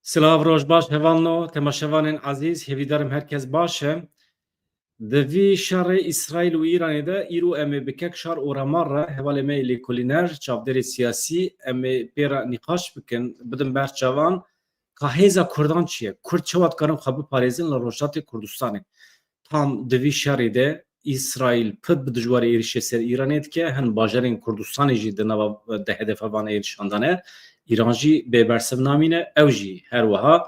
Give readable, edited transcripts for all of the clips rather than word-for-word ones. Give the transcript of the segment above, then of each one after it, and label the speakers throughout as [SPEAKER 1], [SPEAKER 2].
[SPEAKER 1] Silav roj baş hevalno temaşevanên azîz hêvîdarim herkes baş e. Di vî şerê İsraîl û Îranê de îro em ê bi kek şar û remar re hevalê me lêkolîner çavderê siyasî em ê pêra nîqaş bikin bidin ber çavan ka hêza Kurdan çi ye? Kurd çawa dikarin xwe biparêzin li Rojhilatê Kurdistanê. Tam di vî şerê de İsraîl pir bi dijwarî êrişê ser Îranê dike, hin bajarên Kurdistanê jî di nava di hedefevan êrişandan e. İran jî bêbersiv namîne, ew jî her wiha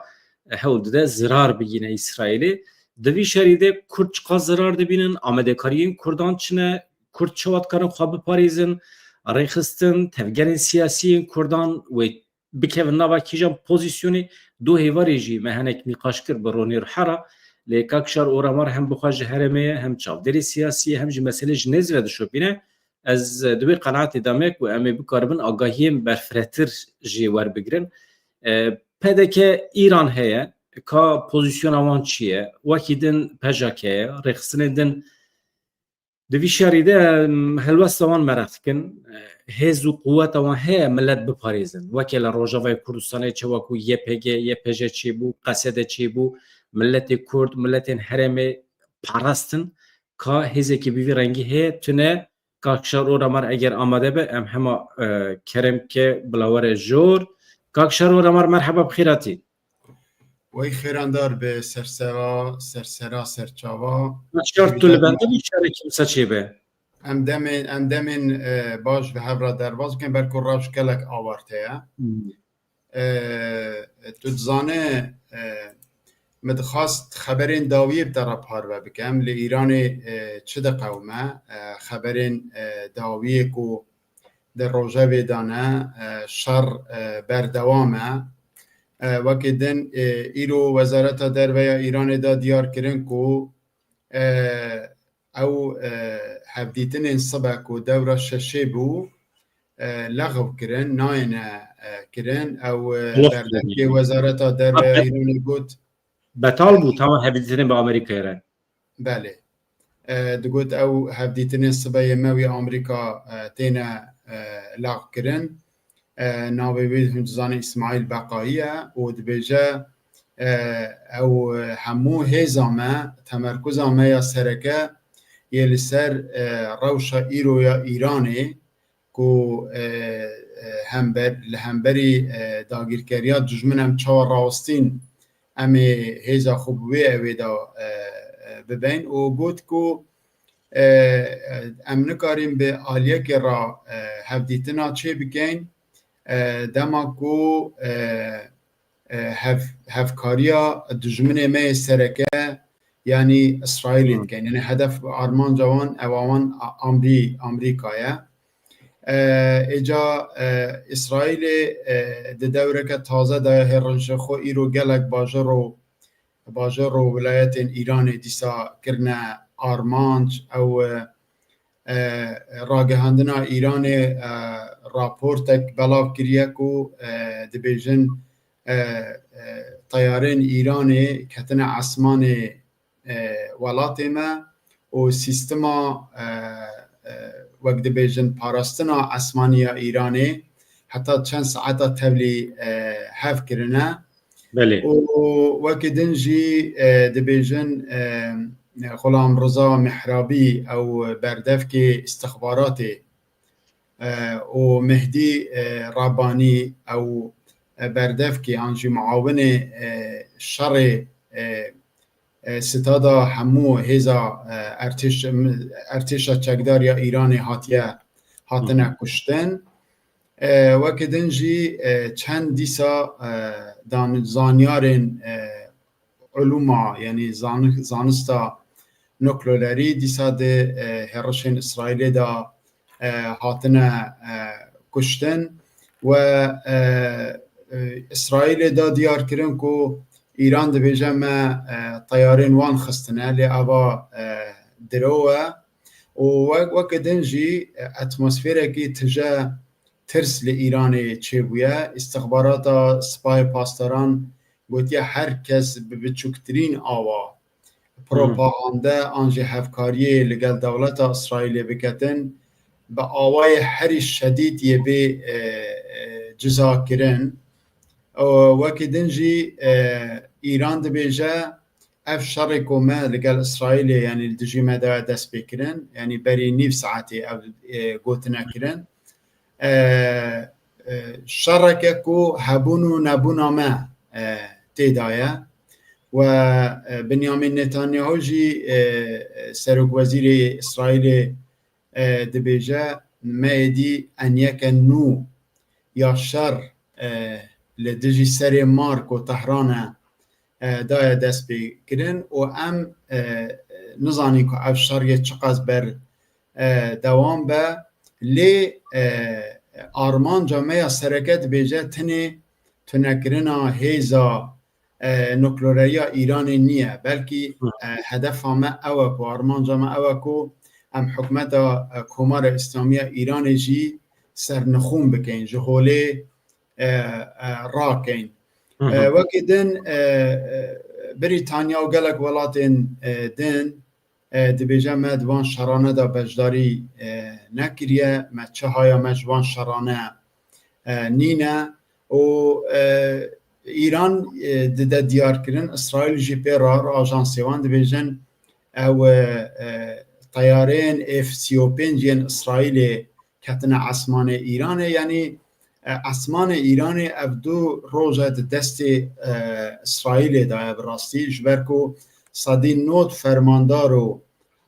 [SPEAKER 1] hewl dide zirar bigîne İsraîlê. Di vî şerî de Kurd çiqa zirar dibînin, amadekariyên Kurdan çi ne, Kurd çawa dikarin xwe biparêzin, rêxistin, tevgerên siyasî Kurdan wê bikevin nava kîjan pozisyonê du hêvarê jî me hinek nîqaş kir bi ronê hera lê kakşar û remar hem bixwe ji herêmê ye hem çavderê siyasî hem ji meselê ji nêz ve dişopîne. Ez di wê qenaetê de me ku em ê bikaribin agahiyên berfirehtir jê werbigirin. PDK İran heye ka pozisyona wan çi ye? Wekî din pejak heye, rêxistinê din di vî şerî de helwesta wan mereq dikin. Hêz û quweta wan heye millet biparêzin. Wekê li Rojavayê Kurdistanê çi wekû YPG, YPJ çêbû, Qesede çêbû, milletê Kurd, milletên herêmê parastin ka hêzekî bi vî rengî heye tune kakşar û remar eger amade be em hema keremke bila were jor. Kakşar û remar merheba bi xêratî.
[SPEAKER 2] Wey xêrandar bi sersera serçava.
[SPEAKER 1] Şart tu li bendê vî şerê kimse çêbe.
[SPEAKER 2] Em demên baş ve hevra derbas bikin ber ku rewş gelek awart heye. Tu dizane me dixwast xeberên dawiyê bi te re parve bikim li Îranê çi diqewme xeberên dawiyê ku di Rojavê de ne şer berdewam e. Wekî din îro Wezareta Derveya Îranê de diyar kirin ku ew hevdîtinên sibe ku dewra şeşê bû leğv kirin, nayêne kirin. Ew berdemkê Wezareta Derveya Îranê got
[SPEAKER 1] betal bû tamam hevdîtinên bi Amerîkayê re.
[SPEAKER 2] Belê. Digot ew hevdîtinên sibeyê me wî Amerîka têne leğv kirin. Navê wê hûn dizanîn İsmaîl Beqayî ye û dibêje ew hemû hêza me temerkuza me ya sereke yê li ser rewşa îroya Îranê ku li hemberî dagîrkeriya dijmin em çawa rawastîn em ê hêza xwe bi wê evê de bibin û got ku em nikarin bi aliyekê ra hevdîtina çê bikin dema ku hevkariya dijminê me yê sereke yanî İsraîlê dikin. Yani hedef armanca wan ew wan Amerîka ye. Êca İsraîlê di dewreke taze de hêrişa xwe îro gelek bajar û wilayetên Îranê dîsa kirine armanc ew ragihandina Îranê raportek belav kiriye ku dibêjin tayarên Îranê ketine esmanê welatê me û sîstema wek dibêjin parastina esmaniya Îranê heta çend saeta tevlî hev kirine.
[SPEAKER 1] Belê.
[SPEAKER 2] û wekî din jî dibêjin Xulam Reza Mihrabî ew berdevkê istixbaratê û Mehdî Rabanî ew berdevkê an jî muawinê şerê stada hemû hêza ertêşa çekdariya Îranê hatine kuştin. Wekî din jî çend dîsa zanyarên ulûma yanî zanista nukleerî dîsa di hêrişên İsraîlê de hatine kuştin ve İsraîlê de diyar kirin ku İran dibêje me tayarên wan xistine lê ava dirov e û wekî din jî atmosfêrekî tije tirs li Îranê çêbûye. İstixbarata Sipayê Pasdaran gotiye herkes bi biçûktirîn ava propaganda an jî hevkariyê li gel dewleta İsraîlê biketin bi awayê herî şedîd yê bê ciza kirin. وەکی دنجی ئیران دەبێژە ئەف شەڕێک کۆمە لەگەڵ ئیسرائیلێ ینی دژی مەدا دەست پێکردن ینی بەری نیو سعاتێ ئەو گوتنەکردن شەڕێکێک و هەبوون و نەبوونامە تێدایە و بنیامین نێتانیاهوژی سەرۆکوەزیری ئیسرائیلێ دەبێژە مەیدی ئەنیەکە نو یا شەڕ لە دژی سەرێ مارک و تەحرانە دایە دەست پێکردن و ئەم نزانی کە ئەف شەڕیە چقەس بەر دەوام بە لێ ئارمانجا مەیە سەرەکە دەبێژە تنێ تونەکردنا هێزا نوکلۆرەیە ئیرانی نییە بەلکی هەدەفامە ئەوە و ئارمانجامە ئەوە و ئەم حکومەتە کۆمارە ئیسلامیە ئیرانێژی سەرنخوم بکەین ji holê ڕاکەین وەکی din بریتانیا و gelek welatên din dibêje me di van şerane de beşdarî nekiriye me çihaya me ji van şerane nîne û îran dide diyarkirin İsraîl jî pê ra ajansê wan dibêjin ew teyareyên F-35 yên İsraîlê ketine esmanê Îranê yanî esmanê Îranê ev du roja di destê İsraîlê daye bi rastî ji ber ku sedî not fermandar û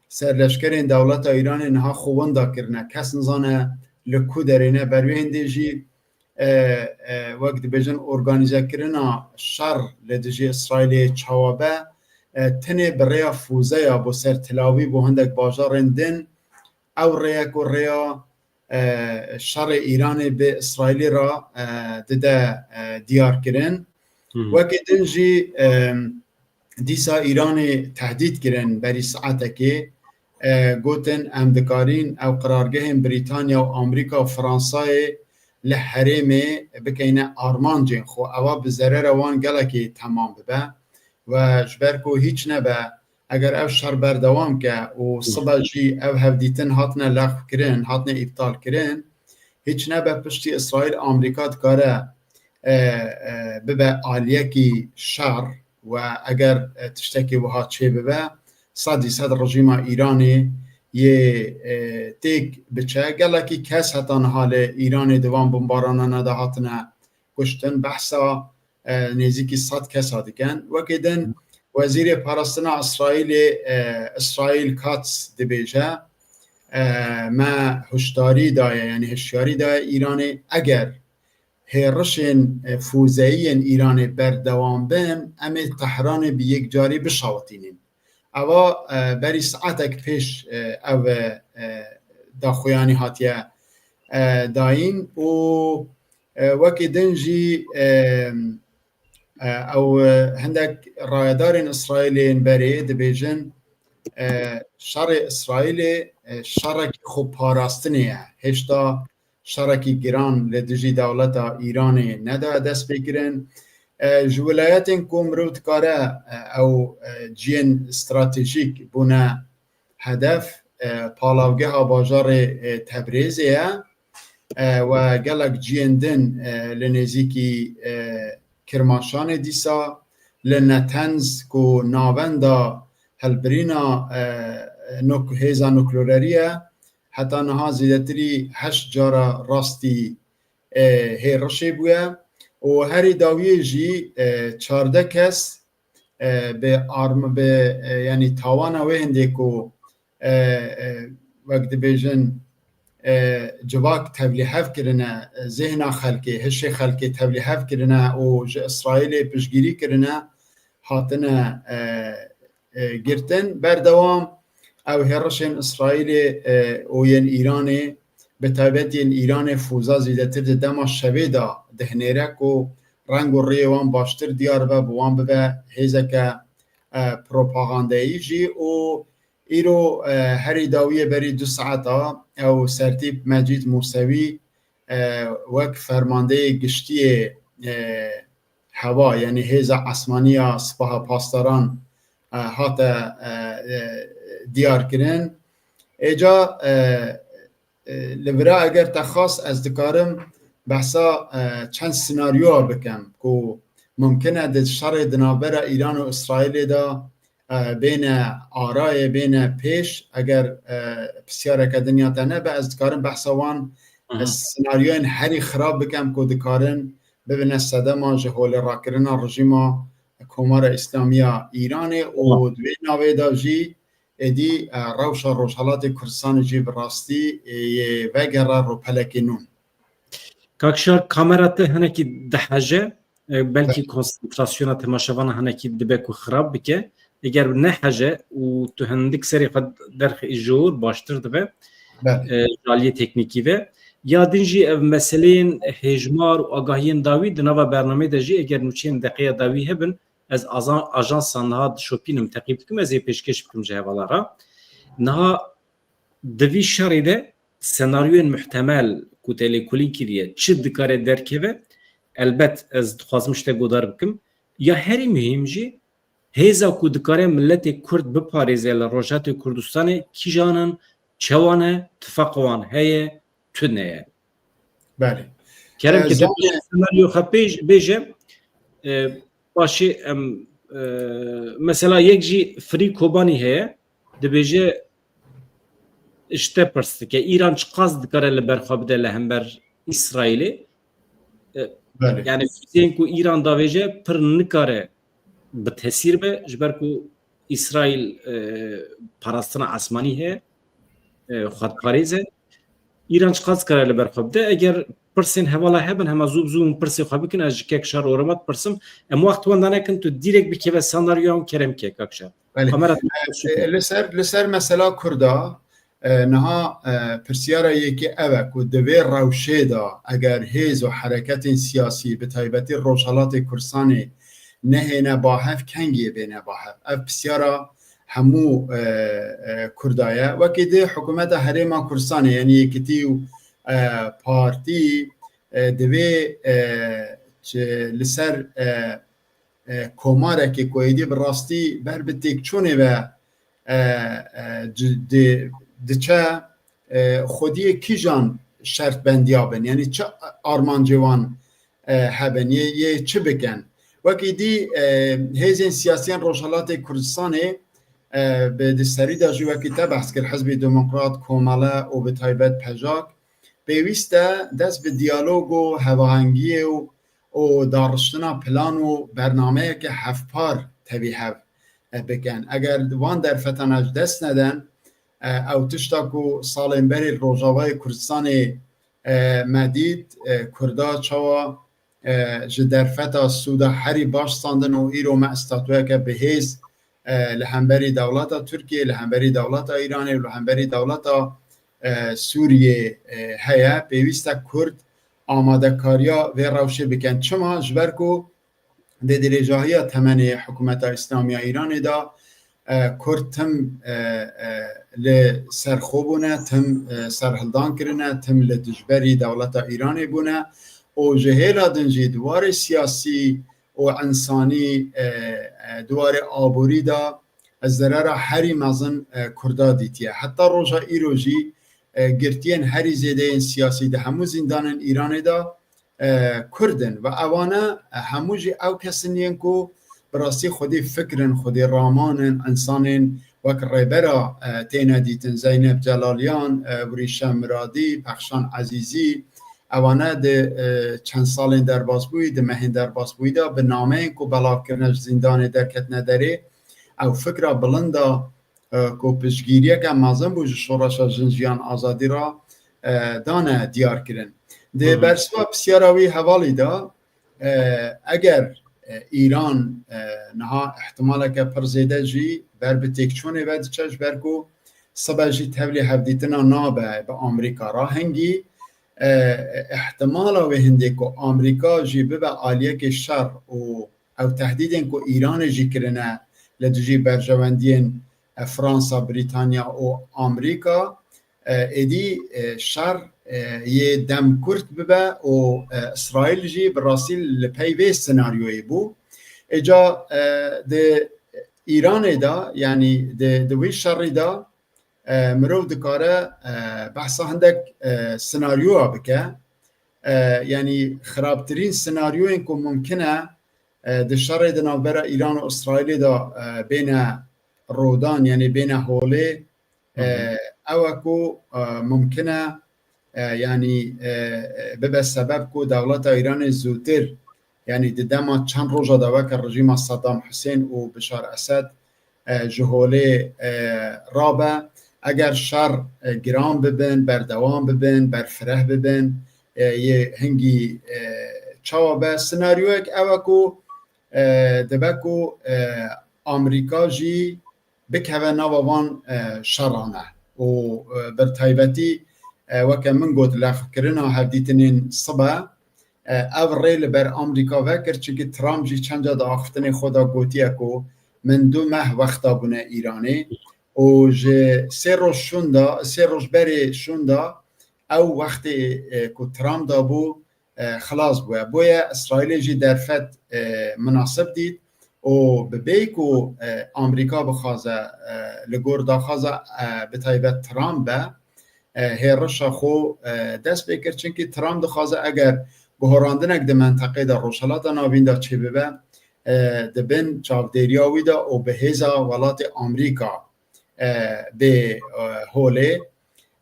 [SPEAKER 2] serleşkerên dewleta Îranê niha xwenda kirine kes nizane li ku derêne ber wê hêndê jî wek dibêjin organîzekirina şer li dijî İsraîlê çawabe tenê bi rêya fûzeya bo ser Telavîv û hindek bajarên din ew rêyek û rêya şerê Îranê bi İsraîlê ra dide diyarkirin wekî din jî dîsa Îranê tehdît kirin berî saetekê gotin em dikarîn ew qirargehên Brîtanya û Amerîka û Fransayê li herêmê bikeyne armancên xwe ewa bi zerera wan gelekî temam bibe ve ji ber ku hîç nebe eger ev şer berdewam ke û sibe jî ev hevdîtin hatine lexkirin hatine îptal kirin hîç nebe piştî İsraîl Amerîka dikare bibe aliyekî şer ve eger tiştekî wiha çê bibe sedî sed rejîma Îranê yê têk biçe gelekî kes heta niha li Îranê di van bombaranana de hatine kuştin behsa nêzîkî sed kesa dikin wekî din Wezîrê Parastina İsraîlê İsraîl Katz dibêje me hişdarî daye yanî hişyarî daye Îranê eger hêrişên fûzeyiyên Îranê berdewam bin em ê Tehranê bi yekcarî bişawitînin ewa berî saetek pêş ev daxuyanî hatiye dayîn û wekî din jî ew hindek rayedarên İsraîlên berê dibêjin şerê İsraîlê şerekî xweparastinê ye hêşta şerekî giran li dijî dewleta Îranê nedaye dest pêkirin ji wilayetên ku mirov dikare ew ciyên stratejîk bûne hedef palavgeha bajarê Tebrizê ye we gelek ciyên din li nêzîkî Kirmaşanê dîsa li Natanz ku navenda helbirîna hêza nuklerî ye heta niha zêdetirî 8 cara rastî hêrişê bûye û herî dawiyê jî 14 kes bi yanî tawana wê hindê ku wek dibêjin civak tevlîhev kirine zihna xelkê hişê xelkê tevlîhev kirine û ji İsraîlê piştgirî kirine hatine girtin berdewam ew hêrişên İsraîlê û yên Îranê bi taybet yên Îranê fûza zêdetir di dema şevê da dihinêre ku reng û rêyê wan baştir diyar be bi wan bibe hêzeke propagandayî jî û îro herî dawiyê berî 2 saeta ew sertîp Mecîd Musewî wek fermandeyê giştiyê heva yanî hêza esmaniya Sipaha Pastaran hate diyar kirin êca li vira eger te xas ez dikarim بحثا چند سناریو بکم که ممکنه ده شر دنابر ایران و اسرائیل دا بین آرای بین پیش اگر بسیار که دنیا تنه به از دکارن بحثا وان سناریوین هری خراب بکم که دکارن ببینه صدما جهول راکرنا رژیما کمار اسلامیه ایران و دوی ناوی دا جی ادی روشا روشالات کردستان جی براستی وگره رو پلکنون
[SPEAKER 1] کاکشار کامرات هنکی دحجه بلکی کنسنتراسیون تماشاوان هنکی دبکو خراب بکه اگر نه حاجه و تو هندک سری قد درخ اجور باشتر دبه جالی تکنیکی و یادینجی مسئلین هجمار و آگاهین داوی دنوا برنامه دجی اگر نوچین دقیقه داوی هبن از آژانس سانها شوپینم تقریب کم از پیشکش بکم جهواlara نه دوی شریده سناریوی محتمل کوتالی کلی کریه چه دکاره درکه و البته از خوازمشته گودار بکم یا هری مهمجی هیزا کو دکاره ملت کرد بپاریزه لروجات کردستان کی جانن چوانه تفقوان هی تنه
[SPEAKER 2] بله
[SPEAKER 1] کرم که سناریو خپیج بیجه باشی مثلا یک جی فری کوبانی هی دبیجه işte pırstı ki İran çıkaz dikare li berxabde lehember İsrail'i yani füzeyin ku İran davece pır nikare bi tesir be jber ku İsrail parastina asmani he xatparize İran çıkaz dikare li berxabde eğer pırsın hevala hebben hema zub pırsı xabikin az kek şar oramat pırsım em vaqt wanda nekin tu direkt bir keve senaryon kerem kek akşam
[SPEAKER 2] kamera لسر mesela Kurda نها پرسیاره یکی اوه که دوی روشه دا اگر هیز و حرکت سیاسی به تایبتی روشالات کرسانی نهینه باهف کنگیه بینه باهف اف پرسیاره همو کردایه وکی ده حکومت حریما کرسانی یعنی یکیتیو پارتی دوی لسر کماره که کویدی براستی بر بتیک چونه و دچه خودی کی جان شرط بندیابن یعنی چه آرمان جوان هبن یه چه بکن وکی دی هیزین سیاسیان روشالات کردستانه به دستری داجی وکی تا بحث کرد حزب دموکرات کوماله و به تایبت پجاک بیویسته دست به دیالوگ و هواهنگی و دارشتنا پلان و برنامه که هفپار تبی هف بکن اگر وان در فتنج دست ندن او تشتاکو سالن بری روجاوای کردستان مدید کردا چوا جدرفتا سودا هری باش ساندن و ایرو ما استاتوه که بهیز لهمبری دولتا ترکیه لهمبری دولتا ایران و لهمبری دولتا سوریه هیا پیوستا کرد آماده کاریا و روشه بکن چما جبرکو ده درجاهی تمن حکومت اسلامی ایران دا کرد تم لسرخوبونه تم سرهلدان کرنه تم لدجبری دولت ایران بونه و جهیلا دنجی دوار سیاسی و انسانی دوار آبوری دا از ضرر هری مزن کردا دیتیه حتی روژا ایروژی گرتین هری زیده سیاسی ده همو زندان ایران دا کردن و اوانه هموجی او کسنین کو براستی خودی فکرن خودی رامانن انسانن وک ریبرا تینا دیتن زینب جلالیان وریشا مرادی پخشان عزیزی اوانه ده چند سالین در باز بوی ده مهین در باز بوی دا به نامه کو بلاف کرنش زندان درکت نداره او فکر بلندا کو پشگیریه که مازن بوج شوراشا جنجیان آزادی را دانه دیار کرن ده برسوا بسیاراوی حوالی دا اگر ایران نها احتمالا که پرزیده جی بر به تکچونه و دیچش برکو سبا جی تولی هفدیتنا نابه به آمریکا را هنگی احتمالا و هنده که آمریکا جی به آلیه که شر او تهدیدن که ایران جی کرنه لدجی برجواندین فرانسا بریتانیا و آمریکا ایدی شر یه دم کرد ببه و اسرائیل جی براسی لپیوه سناریوی بو اجا ده ایران دا یعنی ده وی شر دا مرو دکاره بحثا هندک سناریو بکه يعني خرابترین سناریوین که ممکنه دشار دنابرا ایران و اسرائیل دا بین رودان یعنی بین هوله اوکو ممکنه يعني ببه سبب کو دولت ایران زودتر يعني دما چند روزا داوک رژیم صدام حسین و بشار اسد جهوله رابه اگر شر گرام ببن بردوام ببن برفره ببن یه هنگی چوابه سناریوک اوکو دبکو امریکا جی بکوه نوابان شرانه و برتایبتی وکه من گوت لفکرنا هفدیتنین صبح او ریل بر امریکا وکر چونکه ترامپ جی چند جا دا آختن خدا گوتی اکو من 2 ماه وقتا بونه ایرانی و جه 3 روز بری شوندا او وقتی که ترامپ دا بو خلاص بوه بویا اسرائیل جی درفت مناسب دید و ببی که امریکا بخوازه لگور دا خوازه بتایبت ترامپ به هیرشا خو دست بکر چونکه ترامپ دخوازه اگر بحراندنک ده منطقه دا روشالات ناوین دا چه ببه ده بین چاودیریاوی دا و به هیزا ولات امریکا به هوله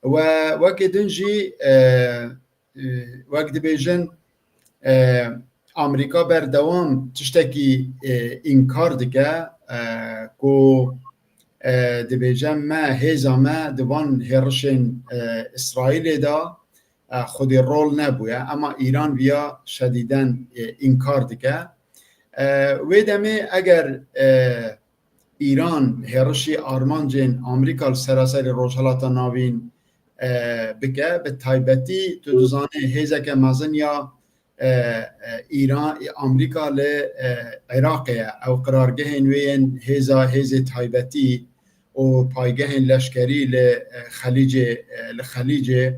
[SPEAKER 2] و وقت دنجی وقت بیجن امریکا بردوام تشتکی انکار دیگه که دبیجم ما هیزا ما دوان هرشن اسرائیل دا خودی رول نبویه اما ایران ویا شدیدن انکار دیگه ویدمه اگر ایران هرشی آرمان جن امریکا سراسر روشالات ناوین بکه به تایبتی تو دوزانه هیزه که مزن یا ایران امریکا ل عراق او قرارگاه وین هیزه تایبتی و پایگاه لشکری لخلیج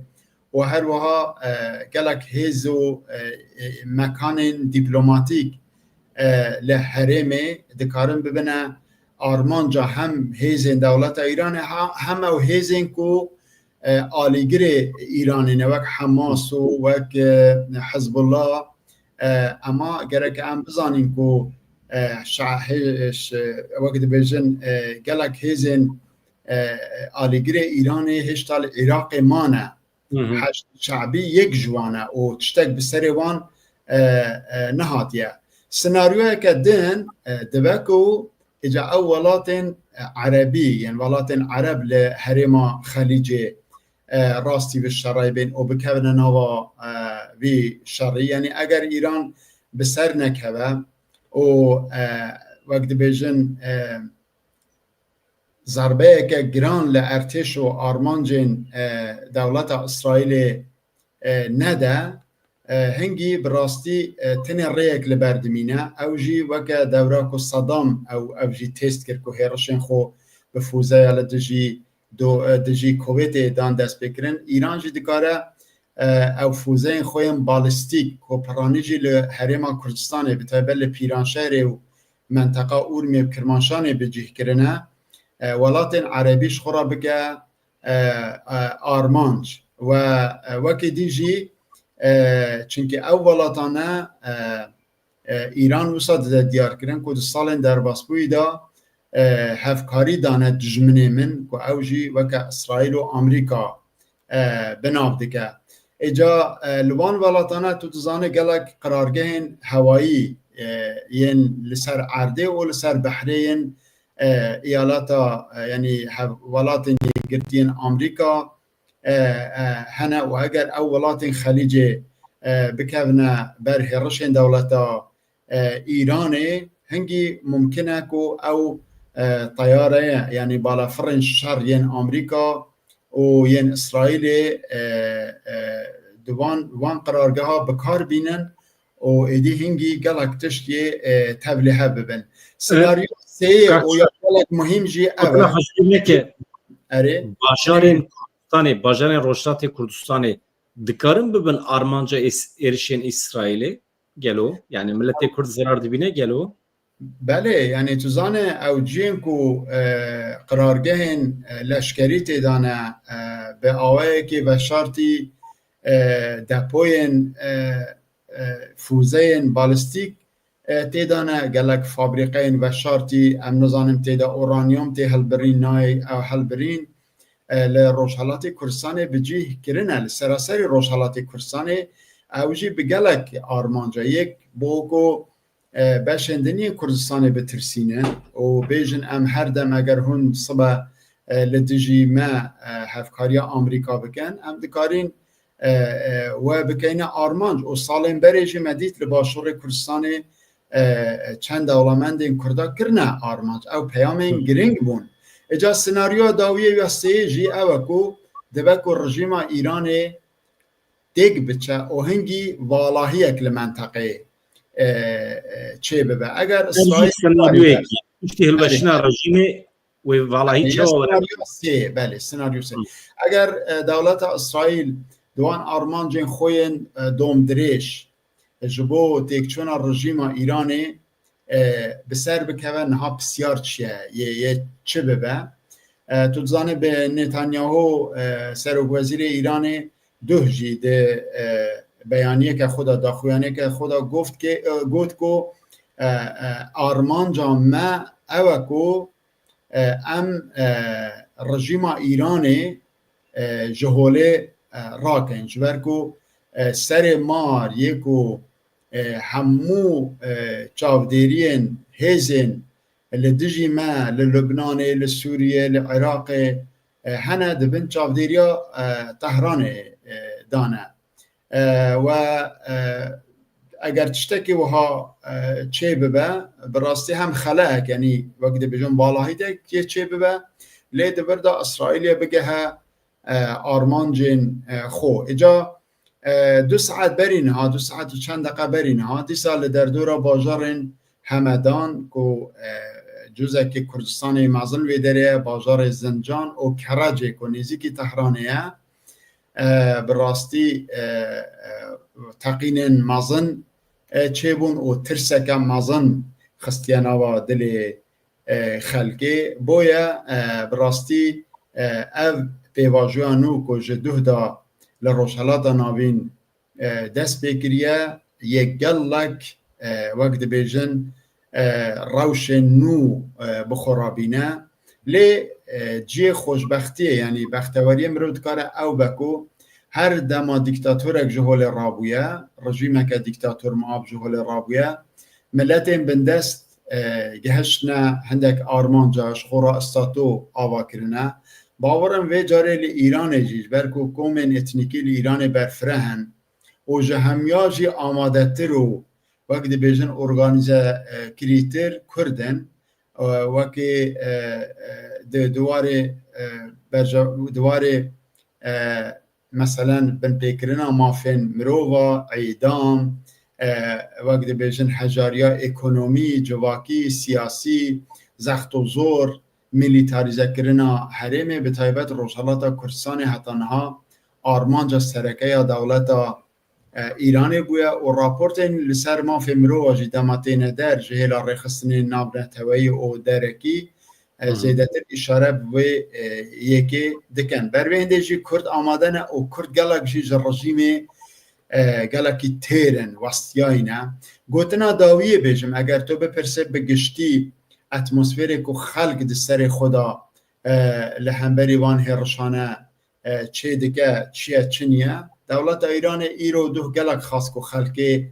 [SPEAKER 2] و هر وها گلک هیز و مکان دیپلماتیک لحرمه دکارن ببینه آرمان جا هم هیزین دولت ایران هم او هیزین کو آلیگر ایرانی نوک حماس و وک حزب الله اما گرک ام بزانین کو وقت بیجن گلک هیزین آلیگر ایرانی هشتال عراق مانه شعبی یک جوانه و تشتک بسری وان نهاتیه سناریوی که دین دبکو اجا اولات عربی یعنی ولات عرب لحرم خلیج راستی به شرای بین او بکوونه نوا وی شرعی یعنی اگر ایران بسر نکوه و وقت بیجن ضربه که گران لارتش و آرمانجین دولت اسرائیل نده هنگی براستی تن ریک لبردمینه او جی وکه دوره که صدام او جی تست کرد که هیرشن خو بفوزه یا دجی کویت دان دست بکرن ایران جی دکاره او فوزه خویم بالستیک که پرانی جی لحرم کردستانه بتایبه پیرانشهر و منطقه اورمی و کرمانشانه بجیه کرنه ولات عربیش خورا بگه آرمانج و وکی دیجی چونکه اولاتانه ایران وساد دیار کردن که سالن در باسپوی دا هفکاری دانه دجمنه من که اوجی وکه اسرائیل و امریکا بناف دیگه اجا لوان ولاتانه تو تزانه گلک قرارگه هوایی ین لسر عرده و لسر بحرین ایالاتا یعنی ولات گرتین امریکا هنا و اگر اولات خلیج بکوونه بر هرشن دولتا ایرانی هنگی ممکنه که او طیاره یعنی بالا فرن شر ین امریکا و ین اسرائیل دوان قرارگاه ها بکار بینن و ایدی هنگی گلک تشتی تبلیه ببن سناریو سی و یا گلک مهم جی
[SPEAKER 1] اولا حسینه که
[SPEAKER 2] اره
[SPEAKER 1] باجارên Rojhilatê Kurdistanê dikarin bibin armanca êrişên İsraîlê gelo yani milletê Kurd zarar dibîne gelo
[SPEAKER 2] بله یعنی تو زانه او جین کو قرارگاه لشکری تیدانه به آوه که و شرطی دپوین فوزین بالستیک تیدانه گلک فابریقین و شارتی ام نزانم تیدا اورانیوم تی هلبرین نای او هلبرین لروشالات کردستان بجی کرنه لسراسری روشالات کردستان اوجی بگلک آرمانجا یک بوکو باشندنی کردستان بترسینه و بیجن ام هر دم اگر هون صبح لدجی ما هفکاریا آمریکا بکن ام دکارین و بکینه آرمانج و سالم بریجی مدید لباشور کردستان چند دولمندین کردا کرنه آرمانج او پیامین گرینگ بون اجا سناریو داویه وسته جی اوکو دبکو رژیم ایران دیگ بچه او هنگی والاهی اکل منطقه چه ببه اگر اسرائیل
[SPEAKER 1] سناریوی کی اشتهل بشنا رژیم و والله چه
[SPEAKER 2] سناریو سه بله سناریو سه اگر دولت اسرائیل دوان آرمانجین خوین دوم دریش جبو تکچون رژیم ایرانی بسر بکوه نها بسیار چیه یه چه ببه تو زانه به نتانیاهو سر وزیر ایرانی دوهجی ده بیانیه که خدا داخویانه که خدا گفت که آرمانجا ما اوکو ام رژیم ایرانی جهوله راکن جبرکو سر مار یکو همو چاودیرین هزین لدجی ما للبنان لسوریه لعراق هنه دبن چاودیریا تهران دانه و اگر تشتکی وها چه ببه براستی هم خلاک یعنی وقت بجون بالاهی ده که چه ببه لید برده اسرائیل بگه آرمانجین خو اجا 2 ساعت برین ها 2 ساعت و چند دقیقه برین ها 10 سال در دورا باجارن همدان کو جزء که کردستان مازن ویدره باجار زنجان و کرج کو نزدیکی تهرانیه براستی تقین مازن چه بون و ترسک مازن خستیانا و دل خلقی بویا براستی او پیواجوانو کو جدوه دا لروشالات ناوین دست بکریه یک گلک وقت بیجن روش نو بخورابینه لی جی خوشبختیه یعنی بختواری مرود کاره او بکو هر دما دیکتاتورک جهول رابویه رژیمه که دیکتاتور معاب جهول رابویه ملتین بندست گهشنا هندک آرمان جاش خورا استاتو آوا کرنه باورم وی جاره لی ایران جیج برکو کومن اتنیکی لی ایران برفرهن و جهمیا جی آماده ترو وقت بیجن ارگانیزه کریتر کردن وقتی دواره مثلا بن پیکرنا مافین مرووا ایدام وقت بیجن حجاریا اکونومی جواکی سیاسی زخت و زور میلیتاریزه کرنا حرمه به تایبت روشالاتا کردستان حتی نها آرمانجا سرکه یا دولتا ایرانی بویا و راپورتین لسر ما فیمرو واجی دماتین در جهیلا ریخستن نابنتوی و درکی زیدتر اشاره بوی یکی دکن بروینده جی کرد آمادن و کرد گلک جی رژیم گلکی تیرن وستیاینه گوتنا داویه بیجم اگر تو بپرسه بگشتی اتمسفری که خلق دستر خدا لحنبری وان هرشانه چه دیگه چیه چنیه دولت ایران ایرو دو گلک خاص کو خلقی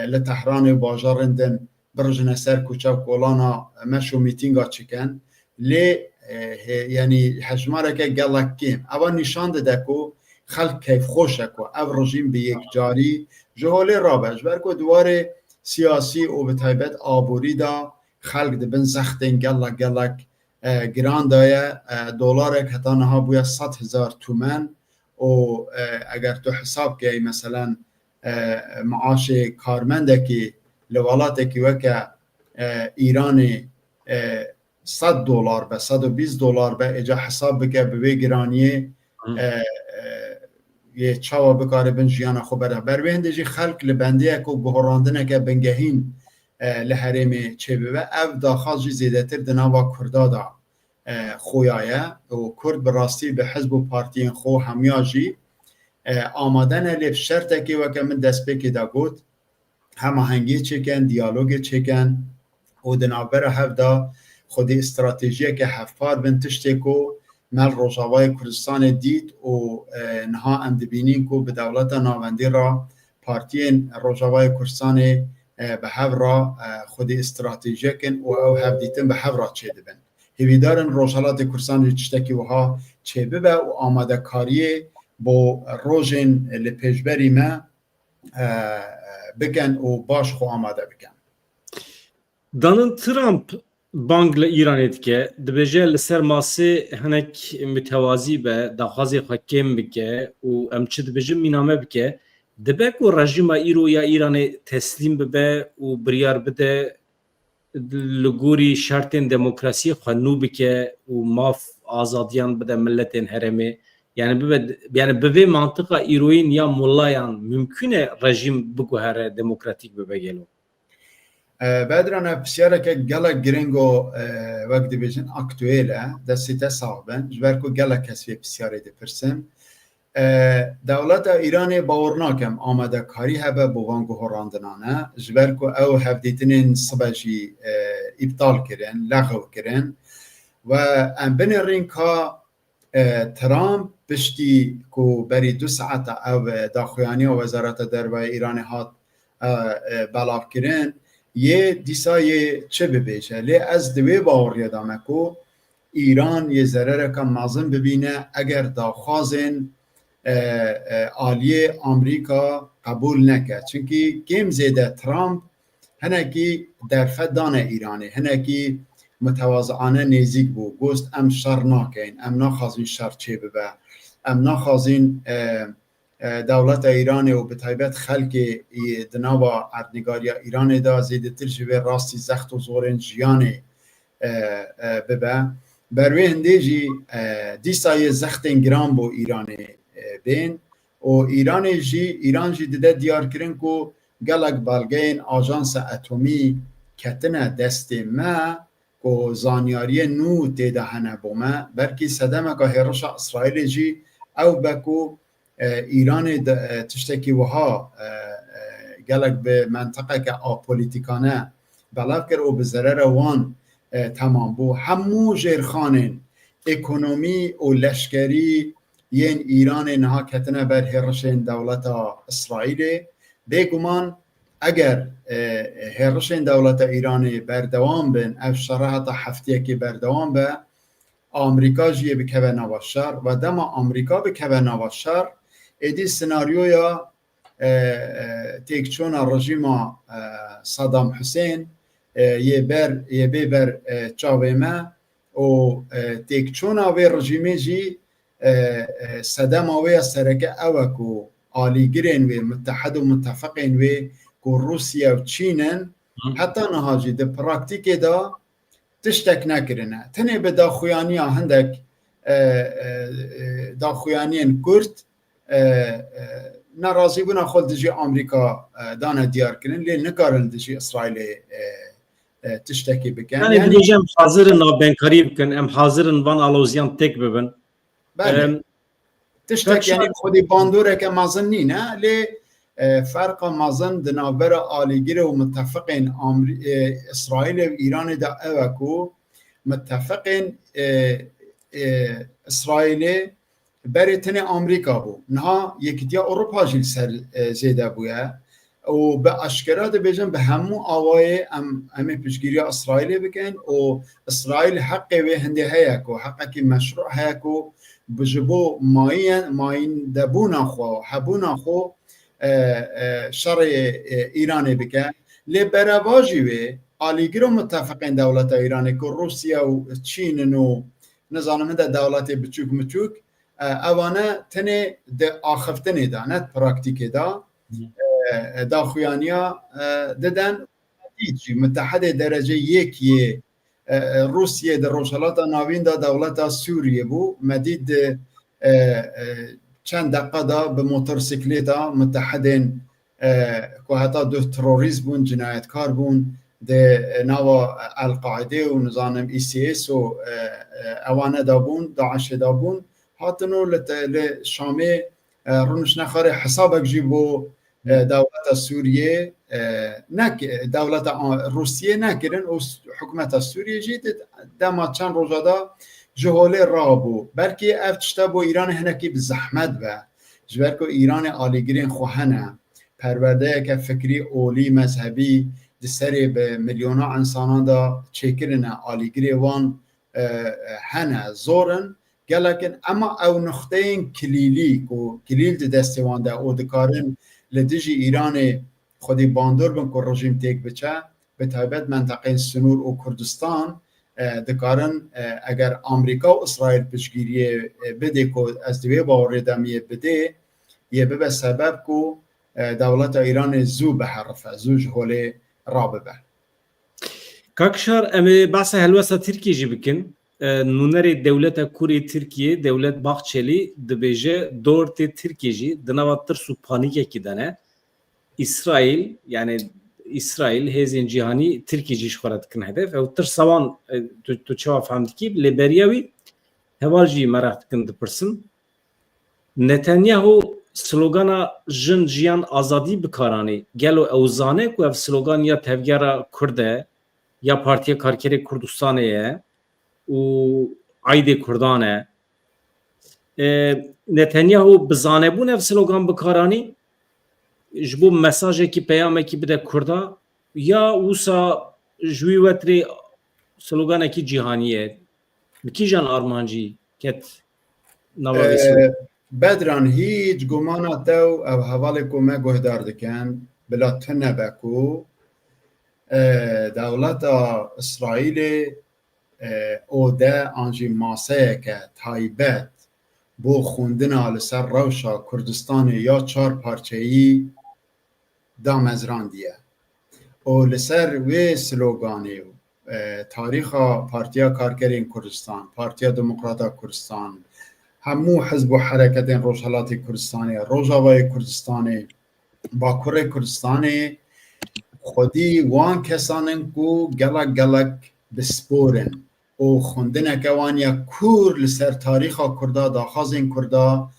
[SPEAKER 2] لتهران و باجارندن برجن سر کوچه کولانا مشو میتینگا چکن لی یعنی حجماره که گلک کیم اما نشان ده کو خلق کیف خوشه کو او رژیم به یک جاری جهاله رابش برکو دواره سیاسی و به طیبت آبوری دا خلق ده بن زختین گلک گران دایه دلارک حتی نها بویا 100,000 تومن و اگر تو حساب که مثلا معاش کارمنده که لولاته که وکه ایران $100 به $120 به اجا حساب بکه به گرانیه یه چاوا بکاره بن جیانا خو بر بنده جی خلق لبنده کو گهراندنه که بنگهین لحرم چه به او داخل جی زیادتر دناوا کردا دا خویایه و کرد براستی به حزب و پارتین خو همیاجی آمادن لیف شرطه که وکه من دست به که دا گوت هماهنگی چکن دیالوگ چکن و دنابر هفدا خود استراتژیه که هفپار بن تشتی کو مل روجاوای کردستان دید و نها ام دبینین کو به دولت ناوندی را پارتی روجاوای کردستان به هف را خود استراتژیه کن و او هف دیتن به هف را چه دبن هیویدارن روجالات کردستان چتکی وها چه ببه و آماده کاریه با روژن لپیجبری ما بکن و باش خو آماده بکن.
[SPEAKER 1] دانن ترامپ بانگل ایران ادکه دبیجه لسر ماسی هنک متوازی به داخازی حکم بکه و امچه دبیجه مینامه بکه دبک و رژیم ایرو یا ایران تسلیم ببه و بریار بده لگوری شرط دموکراسی خنو بکه و ماف آزادیان بده ملتین هرمه yani به منطقه ایروین یا ملایان ممکنه رژیم بگو هر دموکراتیک به بگیلو
[SPEAKER 2] بدرانه بسیاره که گله گرینگو وقت بیشن اکتویله دسته صاحبن جبرکو گله کسی بسیاره دپرسم دولت ایران باورناکم آماده کاری هبه بوانگو هراندنانه جبرکو او هفدیتنین صبحی ابطال کرن لغو کرن و ام بنرین که ترامپ پشتی کو بری 2 ساعت او داخویانی و وزارت درباره ایران هات بلاف کرن یه دیسای چه ببیشه لی از دوی باوری دامه کو ایران یه ضرر کم مازن ببینه اگر داخوازن عالیه آمریکا قبول نکرد چونکی کم زیده ترامپ هنکی در فدان ایرانی هنکی متواضعانه نزدیک بو گوست ام شر ناکین ام نخوازین شر چه ببه ام نخوازین دولت ایران و به طیبت خلق دناوا اردنگاریا ایران دا زیده تر جوه راستی زخت و زورن جیان ببه بروی هندیجی دیسای زخت گرام بو ایران بین و ایران جی دیده دیار کرن که گلک بالگین آژانس اتمی کتنه دست ما که زانیاری نو تیده هنه بومه برکی صدمه که هرش اسرائیل جی او بکو ایران تشتکی وها گلک به منطقه که آپولیتیکانه بلاف کرد و به ضرر وان تمام بو همو جرخانن اکونومی و لشکری ین ایران نها کتنه بر هرشن دولت اسرائیل بگمان اگر هرشن دولت ایران بردوام بن اف شرایط هفتیه که بردوام به آمریکا جیه بکوه نواشر و دما آمریکا بکوه نواشر ایدی سناریویا تیکچون رژیم صدام حسین یه بر چاویمه و تیکچون آوی رژیمی جی صدام آوی سرکه اوکو آلیگرین و متحد و متفقین و که روسیه و چینن حتی نهاجی ده پراکتیک دا تشتک نکرنه تنه به داخویانی هندک داخویانین کرد ناراضی بونا خود دجی آمریکا دانه دیار کرن لی نکارن دجی اسرائیل تشتکی بکن
[SPEAKER 1] یعنی دیجم حاضرن نابنکاری بکن ام حاضرن وان آلوزیان تک ببن
[SPEAKER 2] بله تشتک یعنی خودی باندوره که مازن نی نه لی فرق مازن دنابر آلیگیر و متفقین اسرائیل و ایران دا اوکو متفقین اسرائیل بری تنه آمریکا بو نها یکیتیا اروپا جیل سر زیده بویه و به اشکرات بیجن به همو آوای امی پیشگیری اسرائیل بکن و اسرائیل حقی و هنده هیکو حقی که مشروع هیکو بجبو ماین دبونا خو حبونا خو شر ایران بکن لی برواجی و آلیگیر و متفقین دولت ایران که روسیه و چین و نظام ده دولت بچوک مچوک اوانه تنه ده آخفتنه دا نت پراکتیکه دا خویانیا ددن متحد درجه یکیه روسیه در روشالات ناوین دا دولت سوریه بو مدید چند دقیقه دا به موتورسیکلیتا متحدین که حتی دو تروریست بون جنایتکار بون ده نوا القاعده و نظام ICS و اوانه دا بون داعش دا بون هاتنو لشامه رونش نخاره حسابك جيبو دولة سوريا دولة روسيا ناكرن وحكومة سوريا جيت دما چند روزادا جهوله رابو بلکه افتشتابو ایران هنکی بزحمت با جبرکو ایران آلیگرین خوهنه پرورده که فکری اولی مذهبی دسری به میلیونا انسانان دا چکرنه آلیگری وان هنه زورن گلکن اما او نقطه کلیلی کو کلیل دستوان ده او دکارن لدیجی ایران خودی باندور بن که رژیم تیک بچه به تایبت منطقه سنور و کردستان دکارن اگر آمریکا و اسرائیل پشگیری بده که از دوی باوری دمیه بده یه به سبب که دولت ایران زو به حرفه زو جهوله راببه
[SPEAKER 1] کاکشار امی بحث هلوسا ترکیه جی بکن نونر دولت کوری ترکیه دولت باخچلی دبیجه دورت ترکیه جی دنواتر سو پانیکه کی دنه İsrail yani İsrail hezin cihani Türkiye jiş xwarat kin hedef ew tir sawan tu çawa famdikî li beriya wî heval jî merak dikin dipirsin Netanyahu slogana jin jiyan azadî bikaranî gelo ew zane ku ev slogan ya tevgera Kurd e ya Partiya Karkerê Kurdistanê ye û Aydê Kurdan e Netanyahu bi zanebûn ev slogan bikaranî ji bo mesajekî peyamekî bide Kurda ya wisa ji wî wetirê sloganekî cîhanî ye bi kîjan armancî ket nava vê
[SPEAKER 2] بدران هیچ گمانا تو او حوالی کو ما گهدار دکن بلا تنبه کو دولت اسرائیل او ده آنجی ماسه که تایبت بو خوندن لسر روشا کردستان یا 4 پارچه‌ای دا مزران دیه او لسر وی سلوگانی تاریخ پارتیا کارگرین کردستان پارتیا دموکراتا کردستان همو حزب و حرکت روشالات کردستانی روجاوای کردستانی باکور کردستانی خودی وان کسانن کو گلک گلک بسپورن او خوندن کوانیا کور لسر تاریخ کردا داخازین کردا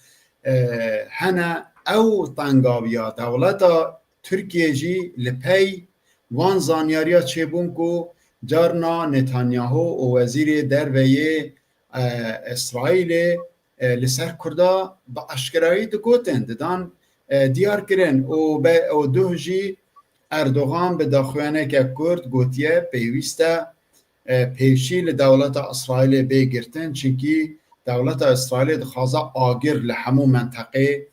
[SPEAKER 2] هنه او تنگاویا دولت ترکیه جی لپی وان زانیاریا چیبون کو جارنا نتانیاهو و وزیر درویه اسرائیل لسر کردا با اشکرایی دکوتن دادن دیار کرن او دو جی اردوغان به داخوانه که کرد گوتیه پیوسته پیشی لدولت اسرائیل بگیرتن چونکی دولت اسرائیل دخوازه آگر لحمو منطقه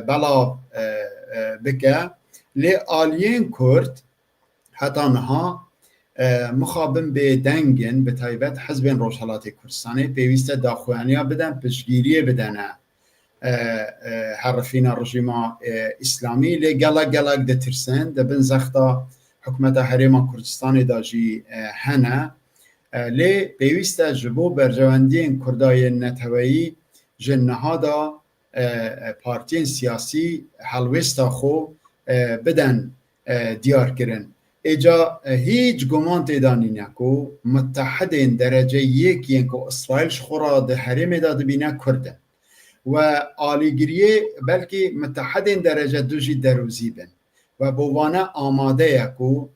[SPEAKER 2] بلا بکه لی آلیین کرد حتی نها مخابن به دنگن به تایبت حزب روشالات کردستانی پیوسته داخوانیا بدن پشگیری بدنه حرفین رژیم اسلامی لی گلک گلک دترسن دبن زختا حکومت حریم کردستان داجی هنه لی پیوسته جبو برجواندین کردای نتوایی جنها دا پارتین سیاسی حلوستا خو بدن دیار کرن ایجا هیچ گمان تیدانی نکو متحدین درجه یکین که اسرائیل شخورا ده حریم داد بینه کردن و آلیگریه بلکه متحدین درجه دوجی دروزی بن و بوانه آماده یکو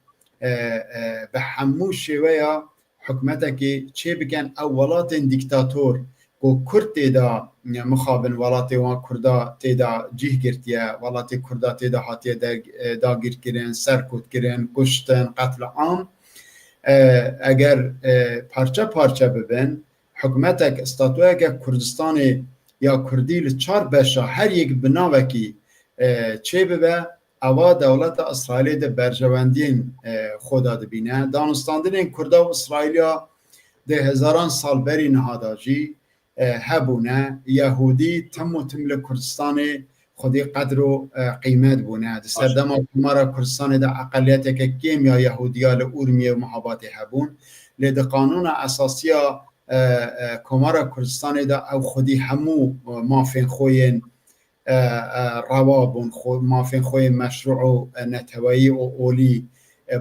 [SPEAKER 2] به همو شویا حکمته که چه بکن اولات دیکتاتور که کرد تیدا مخابن ولات وان کردا تیدا جیه گرتیه ولات کردا تیدا حاتیه دا گیر کرن سرکوت کرن کشتن قتل عام اگر پارچه پارچه ببین حکمته که استاتوه که کردستان یا کردی لچار بشا هر یک بناوکی چه ببه اوا دولت اسرائیل ده برجواندین خدا ده بینه دانستاندن کردا و اسرائیلیا ده هزاران سال بری نهاداجی هبونه یهودی تم و تم لکردستان خودی قدر و قیمت بونه ده سردما کمارا کردستان ده اقلیت که کم یا یهودیا لورمیه و محابات هبون لده قانون اساسی کمارا کردستان ده او خودی همو مافین خوین روابون مافین خوی مشروع و نتوایی و اولی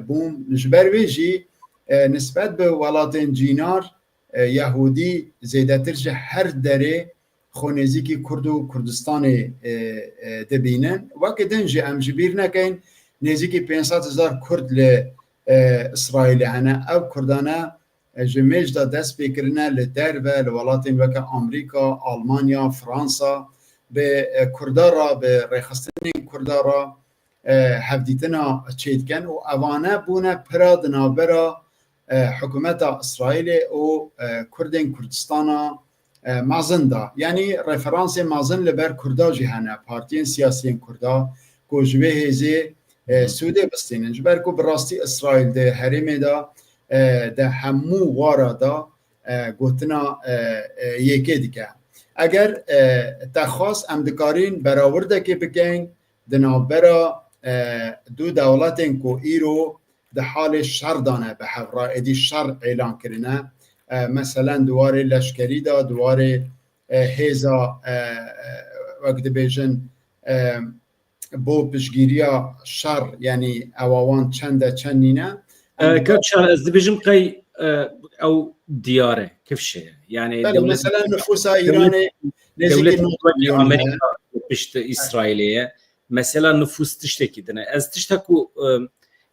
[SPEAKER 2] بوم نجبر ویجی نسبت به ولات جینار یهودی زیده ترجه هر دره خونیزی که کرد و کردستان دبینن وقتی دنجی ام جبیر نکن نزدیکی 500,000 کرد ل اسرائیل هنه او کردانه جمیج دا دست بکرنه لدر و لولاتین وکه آمریکا، آلمانیا، فرانسا به کردارا به ریخستن کردارا هفدیتنا چید کن و اوانه بونه پراد نابرا حکومت اسرائیل و کردین کردستانا مازن دا یعنی رفرانس مازن لبر کردا جهانه پارتین سیاسی کردا کوجوه هزی سوده بستینن جبر کو براستی اسرائیل ده حریم دا ده همو وارا دا گوتنا یکی دیگه اگر تخواست امدکارین براورده که بکن دنابرا دو دولتین کو ایرو ده حال شر دانه به حقرا ادی شر اعلان کرنه مثلا دواره لشکری دا دواره هیزا وقت بیجن بو پشگیریا شر یعنی اواوان چند نینه
[SPEAKER 1] كابشار از دبيجم قي او دياره كيف شيء يعني
[SPEAKER 2] مثلا نفوس ايراني
[SPEAKER 1] دولة امريكا بشت اسرائيليه مثلا نفوس تشتكي دنا از تشتكو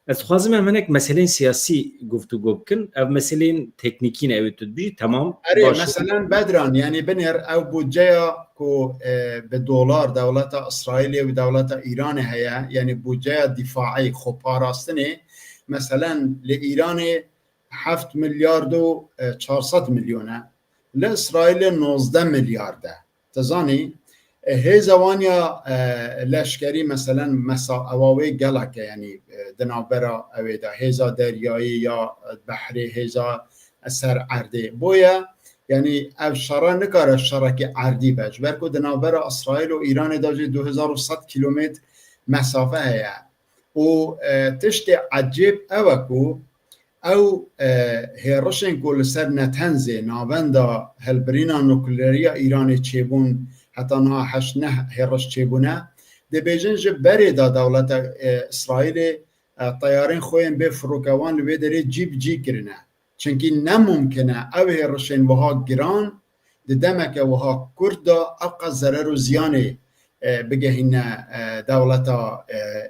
[SPEAKER 1] از خوازم منك مثلا سياسي گفتگو بكن او مثلا تكنيكين او تدبي تمام
[SPEAKER 2] مثلا بدران يعني بنر او بودجه كو بالدولار دولة اسرائيل ودولة ايران هي يعني بودجه دفاعي خباراستني مثلا لإيران 7 مليار و 400 مليون لإسرائيل 19 مليار ده تزاني هي زوانيا لشكري مثلا اواوي جلك يعني دنابرا اويدا هيزا دریایی یا بحری هيزا اثر عردي بويا يعني او شرا نكار شركه عردي بج بركو دنابرا اسرائيل و ايران داجي 2100 كيلومتر مسافه هي و تشتي عجيب اوكو او هيرشن كل سر نتنزي نابندا هلبرينا نوكليريا ايران تشيبون حتى نا حشنه هيرش تشيبونه دي بيجن جبري دا دولة اسرائيل طيارين خوين بفروكوان لبي دري جيب جي كرنا چونكي نممكنه او هيرشن وها جران دي دمك وها كردا ابقى ضرر و زيانه بگهین دولت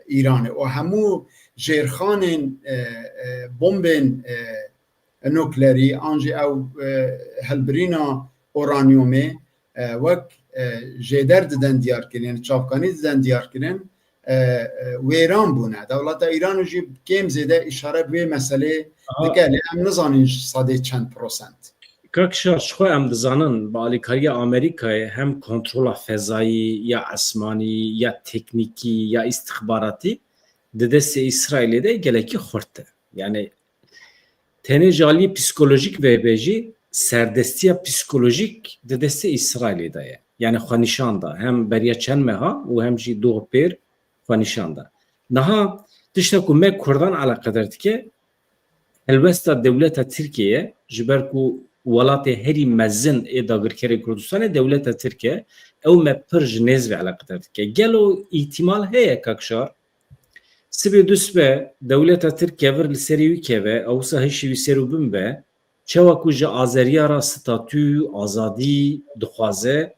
[SPEAKER 2] ایران و همو جیرخان بمب نوکلری آنجی او هلبرینا اورانیومه وک جدر دادن دیار کردن چاپکانی دادن دیار کردن ویران بونه دولت ایران جی کم زده اشاره به مسئله دیگه هم نزانین صده چند پروسنت
[SPEAKER 1] كاكشار شخو ام دزانن بالكاريا امريكا هم كنترول فضائي يا اسماني يا تكنيكي يا استخباراتي ددس اسرائيل ده گلكي خورته يعني تنه جالي پسيكولوژيك و بيجي سردستيا پسيكولوژيك ددس اسرائيل ده يعني خنيشان ده هم بريا چن مها و هم جي دو بير خنيشان ده نها تشتكو ما كردان على قدرت که الوسط دولت تركيا جبركو ولات هری مزن اداگرکری کردستان دولت ترکیه او مپرج نزوی علاقه ترکیه گلو احتمال هیا کاکشار سبی دوسبه دولت ترکیه ور لسریوی که و او سهشوی سرو بمبه چواکو جا آذریا را ستاتو آزادی دخوازه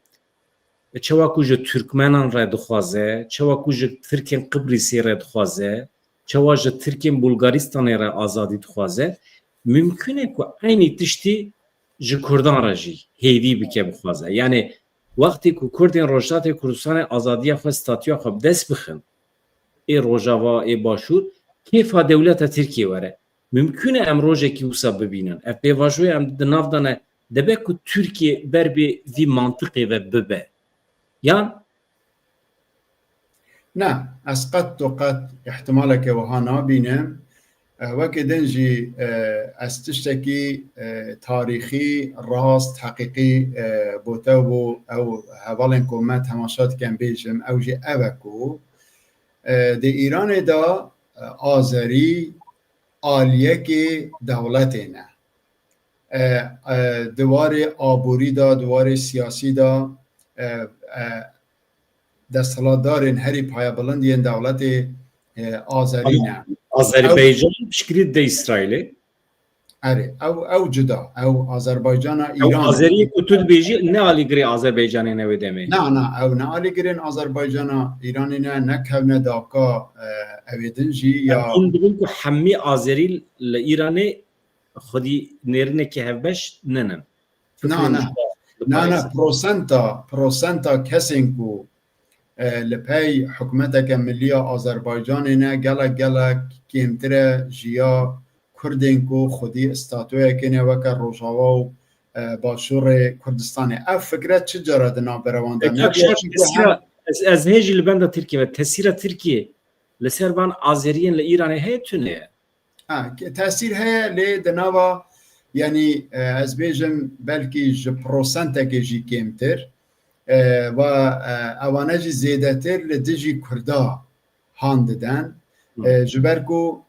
[SPEAKER 1] چواکو جا ترکمنان را دخوازه چواکو جا ترکین قبرسی را دخوازه چواکو جا ترکین بلغاریستان را آزادی دخوازه ممکنه که اینی تشتی ji Kurdan re jî hêvî bike bixwaze yani wextê ku Kurdên Rojdatê Kurdistanê azadiya xwe statuya xwe dest bixin ê Rojava ê Başûr kêfa dewleta Tirkiye were mümkün e em rojekî wisa bibînin ev pêvajoya em di nav de dibe ku Tirkiye ber bê vî mantiqê ve bibe yan
[SPEAKER 2] نه از قد و قد احتمالك وها نابينه وكي دنجي استشتكي تاريخي راست حقيقي بوتاوبو او هوالن كومات هماشات كان بيجم او جي اوكو دي ايران دا آذري آليكي دولتنا دواري آبوري دا دواري سياسي دا دستالدارين هري پايا بلندين دولت آذرينا
[SPEAKER 1] Azerbaycan pişkirit de İsrail'e.
[SPEAKER 2] اره او جدا او آذربایجان
[SPEAKER 1] او
[SPEAKER 2] ایران
[SPEAKER 1] آذری کو تو بیجی نه علی گری آذربایجان نه ودمه
[SPEAKER 2] نه او نه علی گرین آذربایجان ایران نه نکونه داکا اویدنجی یا
[SPEAKER 1] این بگم که همه آذری ل ایران خودی نرنه که هفبش ننن
[SPEAKER 2] نه پروسنتا کسین کو لپی حکومتک ملی آذربایجان نه گلا کمتره جیا کردین کو خودی استاتوی کنه وکر روجاوا و باشور کردستان اف فکرت چه جرات نابروانده
[SPEAKER 1] کاکشار از هیچ لبنان ترکیه و تاثیر ترکیه لسر بان آذریین ل ایران هیتونه
[SPEAKER 2] تاثیر هیا لی دنوا یعنی از بیجم بلکی ج پروسنتک جی کمتر و اوانه جی زیده تر لدیجی کردا هانددن جبرکو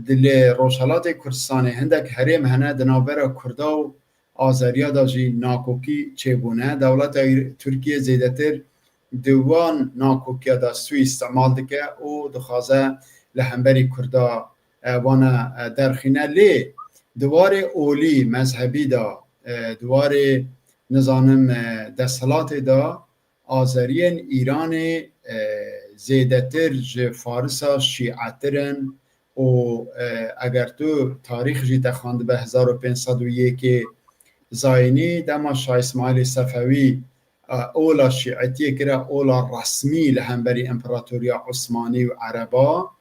[SPEAKER 2] دل روشالات کردستان هندک حریم هنه دنابرا کردا و آذریا دا جی ناکوکی چیبونه دولت ترکیه زیده تر دوان ناکوکی دا سوی استعمال دکه او دخوازه لهمبری کردا وانا درخینه لی دوار اولی مذهبی دا دوار نظام دستلات دا آذرین ایران زیدتر ج فارسا شیعترن و اگر تو تاریخ جی تخواند به 1501 زاینی دما شاه اسماعیل صفوی اولا شیعتی کرا اولا رسمی لهمبری امپراتوریا عثمانی و عربا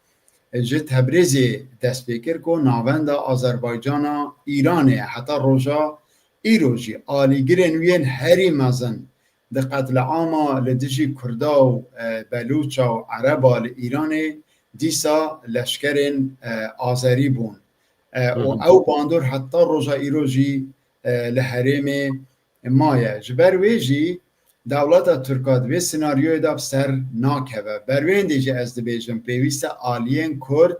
[SPEAKER 2] جه تبریزی دست بکر کو ناوند آذربایجان ایرانه حتی روژا ایروژی آلیگرین وین هری مزن ده قتل عاما لدجی کردا و بلوچا و عربا لإیرانه دیسا لشکرین آذری بون او باندور حتی روژا ایروژی لحریم مایه جبر ویجی دولت ترکات و سناریوی دا سر ناکوه بروین دیجه از دبیجم پیویست آلین کرد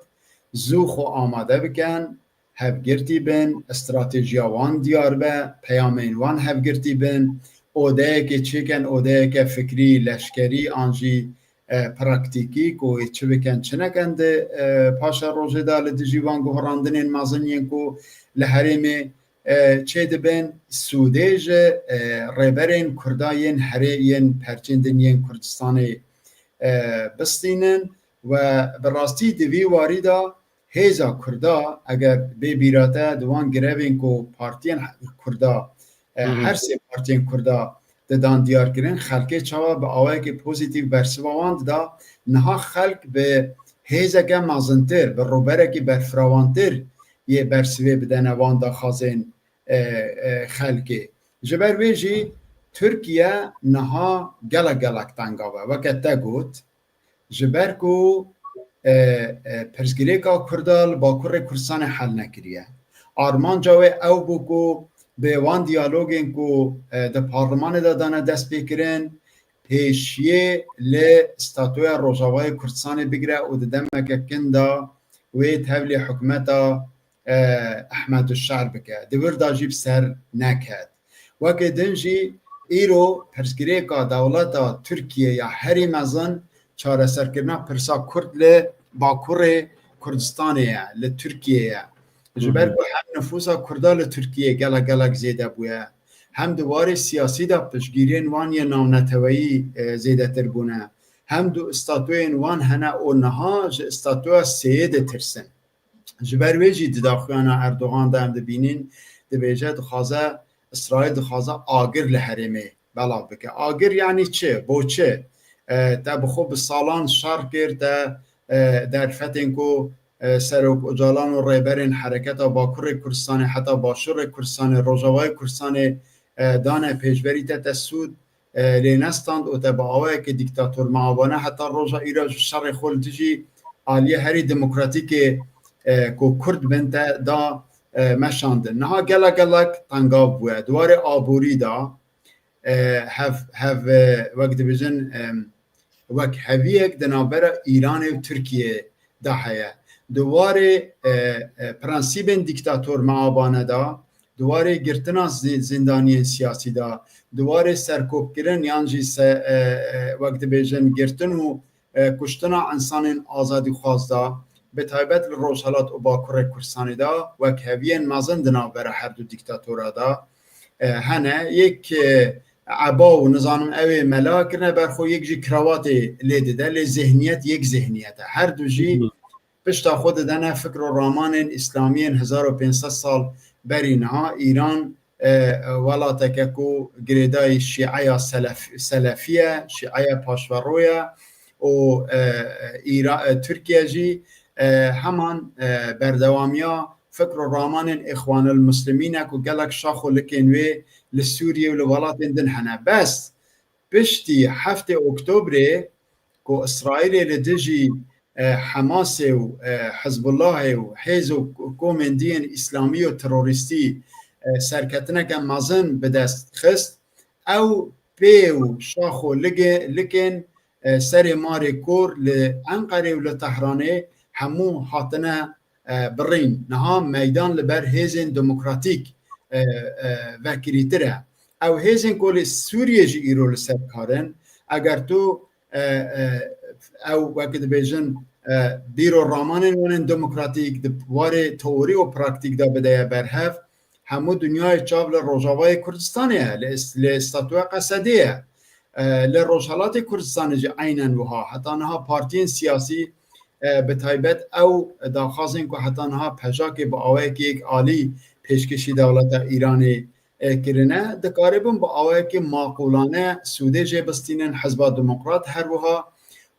[SPEAKER 2] زوخ و آماده بکن هفگرتی بین استراتیجیا وان دیار به پیامین وان هفگرتی بین اوده که چیکن اوده که فکری لشکری آنجی پراکتیکی کو چه بکن چه نکند پاشا روژه دا لدیجی وان گوهراندنین مازنین کو لحریم چه دبن سودیج ریبرین کرداین هرین پرچندنین کردستان بستینن و براستی دوی واریدا هیزا کردا اگر به بیراته دوان گروین کو پارتین کردا هر سه پارتین کردا دادن دیار کردن خلک چاوا به آوای که پوزیتیو برسواند دا نها خلک به هیزا که مازنتر به روبره که برفراوانتر یه برسوی بدن وان دا خازن خلکی جبر ویجی ترکیه نها گلک تنگاوه وقت تا گوت جبر کو پرسگریکا کردال با کره کردستان حل نکریه آرمان جاوه او بو کو به وان دیالوگین کو ده پارلمان دادانه دست بکرن پیشیه لی ستاتوی روژاوای کردستان بگره و ده دمک کنده وی تبلی حکومتا احمد الشعر بکه دور دا جیب سر نکد وکه دنجی ایرو پرسگریکا دولتا ترکیه یا هری مزن چاره سرکرنا پرسا کرد لی باکور کردستانیه لی ترکیه جبر که هم نفوسا کردا لی ترکیه گلک زیده بویه هم دواره سیاسی دا پشگیرین وان یه نامنتوی زیده تر بونه هم دو استاتوین وان هنه او نها استاتوی سیده ترسن جبر ویجی داخوانا اردوغان دا هم دبینین دبیجه دخوازه اسرائیل دخوازه آگر لحرمه بلا بکه آگر یعنی چه؟ بو چه؟ تا بخوب سالان شر کرد تا در فتن کو سروک اجالان و ریبرین حرکت باکور کردستان حتی باشور کردستان روژاوای کردستان دانه پیشبری تا سود لینستاند و تا با آوه که دیکتاتور معاونه حتی روژا ایراج شر خول تجی آلیه هری دموکراتیک کو کرد بنت دا مشاند نها گلک تنگاب بوده دواره آبوری دا هف وقت بجن وقت هویک دنابرا ایران و ترکیه دا هیا دواره پرنسیب دیکتاتور معابانه دا دواره گرتنا زندانی سیاسی دا دواره سرکوب کرن یانجی وقت بجن گرتن و کشتنا انسان آزادی خواست دا بتایبەت لە ڕۆژهەڵات و باکوڕی کوردستانیدا وەک هەڤیەن مەزن دناوبەرە هەردوو دیکتاتۆرادا هەنە یەک عبا و نزانم ئەوێ مەلاکردنە بەرخۆ یەکژی کراواتێ لێ دەدە لێ ذهنیەت یەک ذهنیەتە هەردووژی پشتا خۆ دەدەنە فکر و ڕامانên ئیسلامیên 1500 ساڵ بەرینها ئیران وڵاتێکە و گرێدای شیعەیە سەلەفیە شیعەیە پاشڤەڕۆیە و تورکیەژی هەمان بەردەوامیە فکر و ڕامانên ئیخوان المسلمینە و gelek şax û likên wê li Sûriye û li welatên din hene bes piştî 7 Oktobrê ku İsraîlê li dijî Hemasê û Hizbullahê û hêz û komên diyên îslamî û terorîstî serketineke mezin bi dest xist ew pê û şax û likên serê marê kor li Enqerê û li Tehranê hemû hatine birîn niha meydan li ber hêzên demokratîk vekirîtir e ew hêzên ku li Sûriye jî îro li ser karin eger tu ew wekî dibêjin dîro ramanên wanên demokratîk di warê teorî û praktîk da bideye berhev hemû dunyayê çav li Rojavayê Kurdistanê ye li Statuya Qesedê ye li Rojhilatê Kurdistanê jî aynen wiha heta niha partiyên siyasî bi taybet ew daxwazên ku heta niha pejakê bi awayekî yek alî pêşkêşî dewleta Îranê kirine dikaribin bi awayekî maqûlane Sûdê jê bistînin Hizba Demokrat her wiha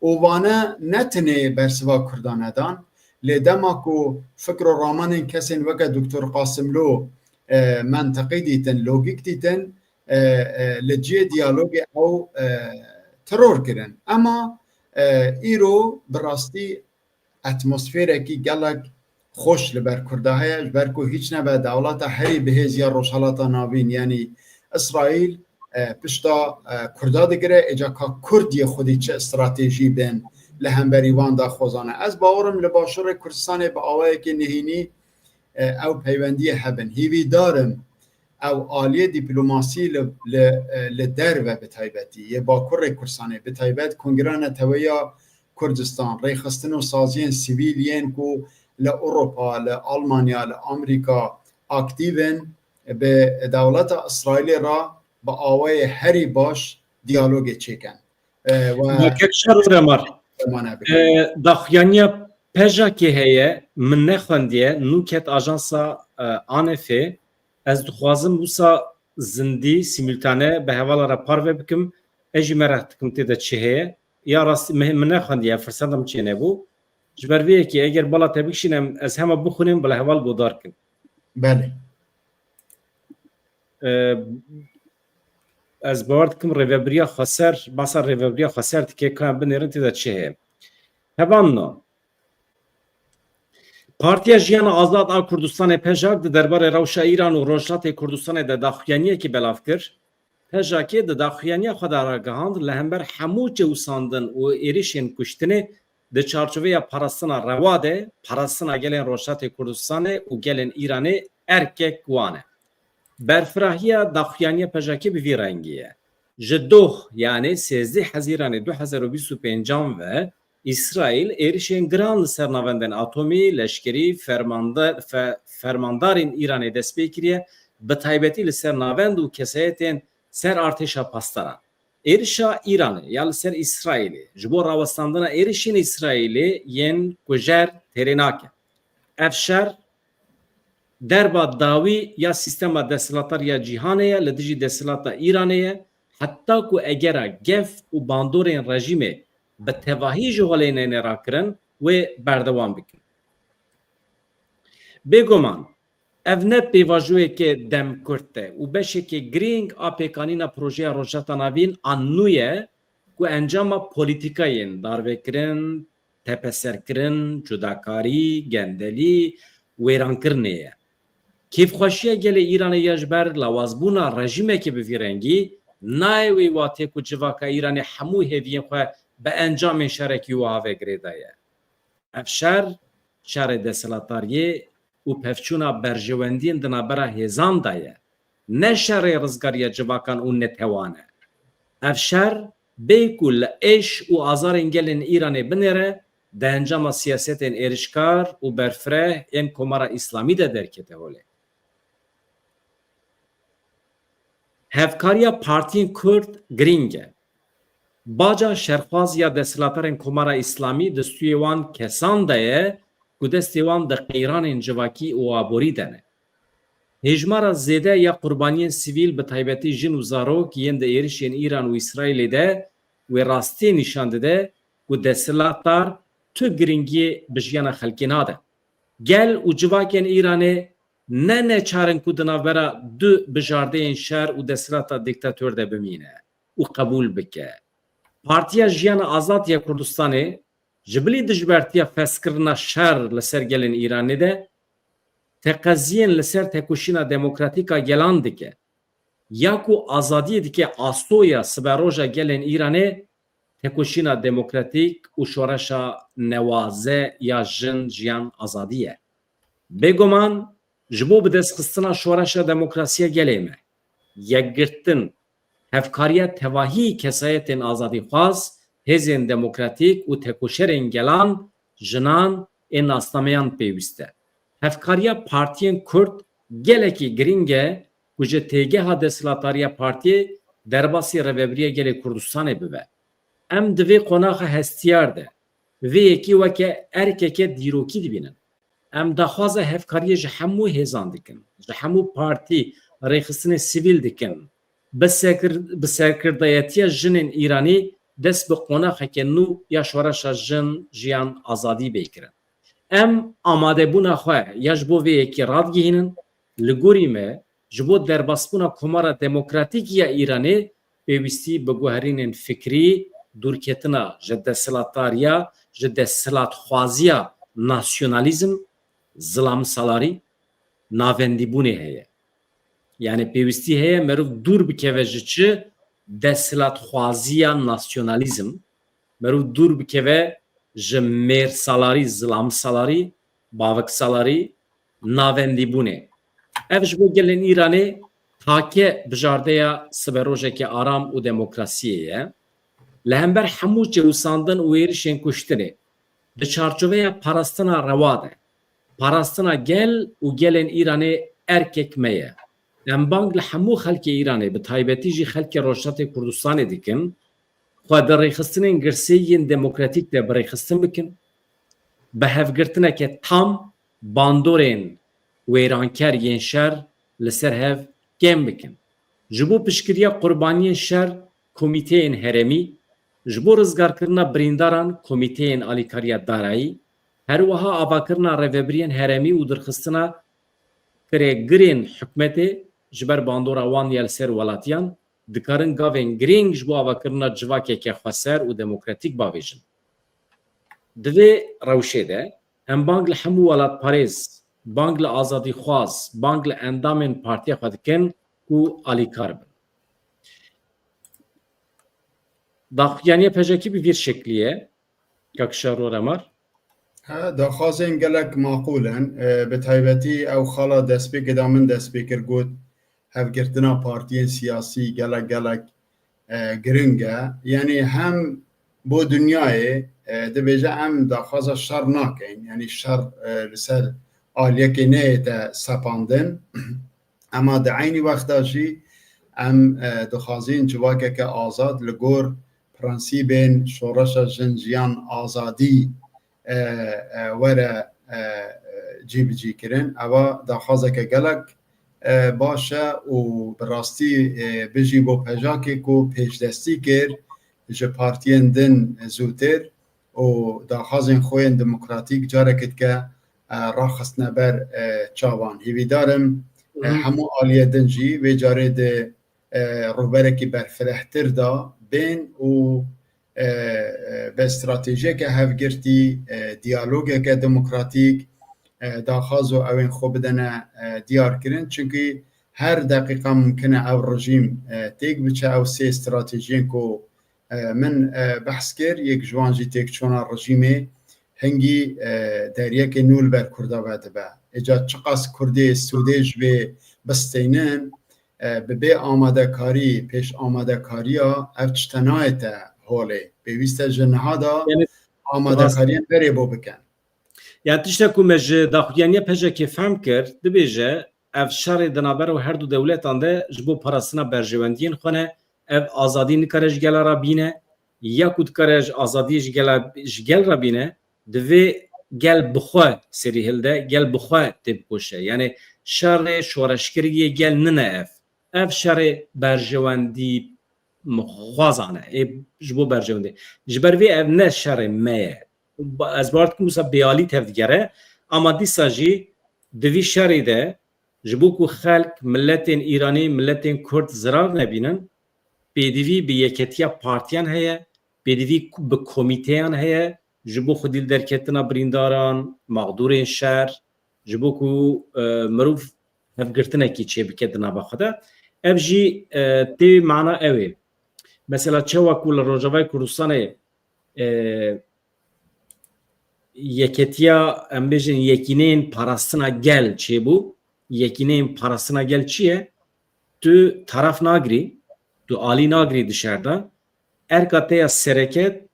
[SPEAKER 2] û wane ne tinê bersiva Kurdan nedan lê dema ku fikr û ramanên kesên weke Dr. Qasimlo menteqî dîtin logîk dîtin li ciyê diyalogê ew teror kirin ama îro bi rastî atmosfêrekî gelek xweş li ber Kurda heye ji ber ku hîç nebe dewleta herî bihêziya Rojhilatê Navîn yanî İsraîl pişta Kurda digire êcaka Kurdiyê xwedî çi stratejî bên li hemberî wan da xwezane ez bawerim li başûrê Kurdistanê bi awayekî nihînî ew peywendiyê hebin hîvîdarim ew aliyê dîplomasî li derve bi taybetî yê bakurê Kurdistanê bi taybet Kongreya Netewîya Kurdistan rêxistin û saziyên sivîl yên ku li Ewropa li Almanya li Amerîka aktîvin bi dewleta İsraîlê ra bi awayê herî baş diyalogê çêkin
[SPEAKER 1] daxuyaniya pejakê heye min nexwendiye nûket ajansa Anefê ez dixwazim wisa zindî simultane bi hevala re parve bikim ez jî merak dikim tê de çi heye ya rastî min nexwendiye firsetim çê nebû ji ber vê yekê eger bala te bikişînem ez hema bixwînim bila heval godar kim
[SPEAKER 2] belê
[SPEAKER 1] ez bawer dikim rêveberiya xweser basa rêveberiya xweser dike ka binêrin tê de çi heye hevanno Partiya Jiyana Azad a Kurdistanê pejak di derbarê rewşa Îran û Rojhilatê Kurdistanê de daxuyaniyekî belav kir. Pejakê di daxuyaniya xwe de ragihand li hember hemû çewsandin û êrişên kuştinê di çarçoveya parastina rewa de parastina gelên Rojhilatê Kurdistanê û gelên Îranê erkek wan e. Berfirahiya daxuyaniya pejakê bi vî rengî ye. Ji doh yanê 13 Hezîranê 2025 ve İsrail êrişên giran li ser navendên atomî, leşkerî, fermandarên Îranê dest pê kiriye bi taybetî li ser navend û kesayetên ser artêşa pastaran. Êrişa Îranê ya li ser İsraîlê ji bo rawestandina êrişên İsraîlê yên kujer têrê nake. Ev şer derba dawî ya sîstema desthilatariya cîhanê ye li dijî desthilata Îranê ye heta ku egera gef û bandorên rejîmê bi tevahî ji holê nêrakirin wê berdewam bikin. Bêguman ev ne pêvajoyekê demkurt e û beşekê girîng a pêkanîna projeya Rojhilata Navîn an nû ye ku encama polîtîkayên darvekirin, tepeserkirin, cudakarî, gendelî, wêrankirinê ye. Kêfxweşiya gelê Îranê ya ji ber lawazbûna rejîmekê bi vî rengî nayê wê watê ku civaka Îranê hemû hêviyên xwe bi encamên şerekî wiha vegirê daye. Ev şer şerê desthilatariyê û pevçûna berjewendiyên di navbera hêzan da ye. Ne şerê rizgariya civakan û netewan e. Ev şer bê ku li êş û azarên gelên Îranê binêre de encama siyasetên êrişkar û berfireh ên Komara İslamî de derkete holê. Hevkariya Partiyên Kurd giring e. Baca şerxwaziya desthilatdarên Komara İslamî di stûyê wan kesan de ye ku destê wan di qeyranên civakî û aborî de ne. Hejmara zêde ya qurbaniyên sivîl bi taybetî jin û zarok yên di êrişên İran û İsraîlê de wê rastiyê nîşan dide ku desthilatdar tu giringiyê bi jiyana xelkê nade. Gel û civakên İranê ne neçarin ku di navbera du bijardeyên şer û desthilatda diktatör de bimîne û qebûl bike. Partiya Jiyana Azad ya Kurdistanê ji bilî dijbertiya feskirina şer li ser gelên İranê de teqeziyên li ser tekoşîna demokratîka gelan dike. Ya ku azadiyê dike astoya siberoja gelên İranê tekoşîna demokratîk û şoreşa newaze ya jin jiyan azadî ye. Bêguman ji bo bi destxistina şoreşa demokrasiya gelê me yekgirtin hevkariya tevahî kesayetên azadîxwaz, hêzên demokratîk û tekoşerên gelan, jinan ên nastameyan pêwîst e. Hevkariya Partiyên Kurd gelekî giring e ku ji têgeha desthilatdariya partiyê derbasî Rêveberiya Gelê Kurdistanê bibe. Em di vê qonaxa hestiyar de vê yekî weke erkeke dîrokî dibînin. Em daxwaza hevkariyê ji hemû hêzan dikin, ji hemû partî rêxistinê sivîl dikin. Bi serkirdayetiya jinên İranî dest bi qonaxeke nû ya şoreşa jin jiyan azadî bêkirin. Em amadebûna xwe ya ji bo vê yekî radgihînin, li gorî me ji bo derbasbûna Komara Demokratîk ya İranê pêwîstî bi guherînên fikrî, dûrketina ji desthilatdariya, ji desthilatxwaziya nasyonalîzm, zilamsalarî, navendîbûnê heye. Yani pêwîstî heye merov dûr bikeve ji çi desthilatxwaziya nasyonalîzm, merov dûr bikeve ji mêrsalarî, zilamsalarî, baveksalarî, navendîbûnê. Ev ji bo gelên İranê take bijardeya siberojeke aram û demokrasiyê ye. Li hember hemû çewsandin û êrişên kuştinê di çarçoveya parastina rewa de. Parastina gel û gelên İranê erkek me ye. Em bang li hemû xelkê İranê bi taybetî jî xelkê Rojhilatê Kurdistanê dikin xwe di rêxistinên girseyên demokratîk de bi rêxistin bikin, bi hevgirtineke tam bandorên wêranker yên şer li ser hev kêm bikin. Ji bo piştgiriya qurbaniyên şer komîteyên heremî, ji bo rizgarkirina birîndaran komîteyên alîkariya darayî, her wiha avakirina rêveberiyên heremî û dirxistina kirêgirên hikûmetê ji ber bandora wan ya li ser welatiyan dikarin gavên girîng ji bo avakirina civakeke xweser û demokratîk bavêjin. Di vê rewşê de em bang li hemû welatparêz, bang li azadîxwaz, bang li endamên partiya xwe dikin ku alîkar bin. Daxuyaniya pejekî bi vîr şeklî ye, Kakşar Remar.
[SPEAKER 2] daxwazên gelek maqûlin bi taybetî ew xala destpêkê min destpêkir got hevgirtina partiyên siyasî gelek giring e. Yani hem bo dünyayê dibêje em daxwaza şer nakin, yani şer li ser aliyekê neyê sepandin, ama di aynî wexta jî em dixwazin civakeke azad li gor prensîbên şoreşa jin jiyan azadî were cîbicî kirin. Ewa daxwazeke gelek baş e û bi rastî bijî bo pejakê ku pêşdestî kir ji partiyên din zûtir û daxwazên xwe yên demokratîk careke dike raxistine ber çavan. Hêvîdarim hemû aliyê din jî vê carê di rûberekî berfirehtir da bên û به استراتژیک هفگرتی دیالوگک دموکراتیک داخواز و اوین خوب بدنه دیار کرن چونکی هر دقیقه ممکنه او رژیم تیک بچه او سه استراتژیک کو من بحث کر یک جوانجی تیک چونا رژیمه هنگی دریه که نول بر کرده باید با اجا چقاس کرده سودیج به بستینن به آماده کاری پیش آماده کاری ها او چتنایت هولی بویسته جنها دا آمادەکاریان بەرێ بۆ بکەن.
[SPEAKER 1] Yani tiştek ku me ji daxuyaniya pejekê fehm kir dibêje ev şerê di naber û her du dewletan de ji bo parastina berjewendiyên xwe ne ev azadî nikare ji gela re bîne ya ku dikare ji azadiyê ji gel re bîne divê gel bixwe serî hilde gel bixwe tê bikoşe yani şerê şoreşkiriyê gel nine ev şerê berjewendî xwazan e ji bo berjewendî ji ber vê ev ne şerê me ye ez bardikim wisa bêalî tevdigere ama dîsa jî di vî şerê de ji bo ku xelk milletên Îranî milletên Kurd zirar nebînin pêdivî bi yeketiya partiyan heye pêdivî bi komîteyan heye ji bo xwedî derketina birîndaran maqdûrên şer ji bo ku mirov hevgirtinekî çêbike di nava xwe de ev jî tê mana ew ê mesela çawa ku li Rojavayê Kurdistanê yeketiya em bêjin yekîneyên parastina gel çêbû yekîneyên parastina gel çi ye tu taraf nagirî tu alî nagirî di şer de erka te ya sereket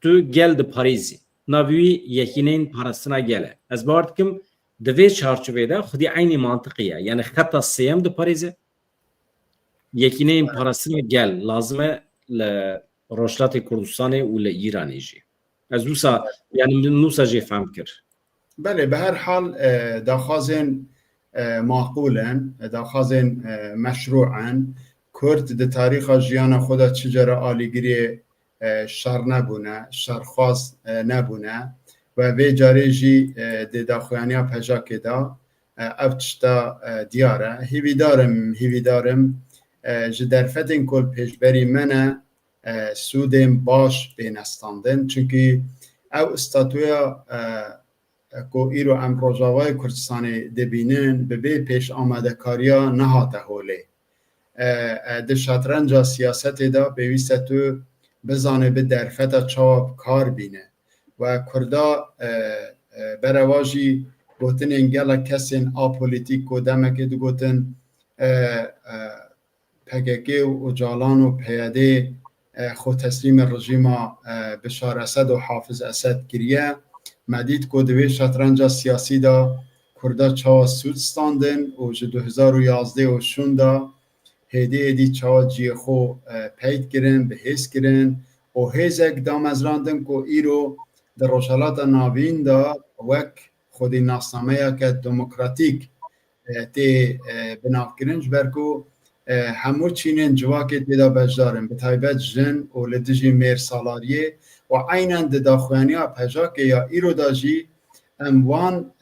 [SPEAKER 1] tu gel di parêzî navî wî yekîneyên parastina gel e ez bawer dikim di vê çarçovê de xwedî eynî mantiqî ye yani xeta sêyem di parêze yekîneyên parastina gel lazim e li Rojhilatê Kurdistanê û li Îranê jî ez wisa yani nûsa jê fehm kir.
[SPEAKER 2] بله به هر حال داخوازن معقولن داخوازن مشروعن کرد د تاریخ جیان خدا چجرا آلیگیری شر نبونه شرخواز نبونه و به جاری جی د داخوانیا پجاکه دا ابتشتا دیاره هیویدارم جدرفتن کل پیشبری منه سودم باش بینستاندن چونکی او استاتویا کو ایرو ام روجاوای کردستانی دبینن به پیش آمده کاریا نهاته هوله د شطرنج سیاست دا به ویستو بزانه به درفت چاپ کار بینه و کردا برواجی گوتن انگل کسین آپولیتیک و دمکه دو گوتن پگگه و جالان و پیاده خود تسلیم رژیم بشار اسد و حافظ اسد گریه مدید که دوی شطرنج سیاسی دا کردا چاوا سود ستاندن و جه 2011 و شوندا هیدی چاوا جی خو پید گرن به حیث گرن و حیزک دام از راندن که ایرو در روشالات ناوین دا وک خودی ناسنامه که دموکراتیک تی بناف گرنج برکو همو چینن جواکت بیدا بجدارن به تایبت جن و لدجی میر سالاریه و عیناً داخوانی ها پجاک یا ایرو داجی اموان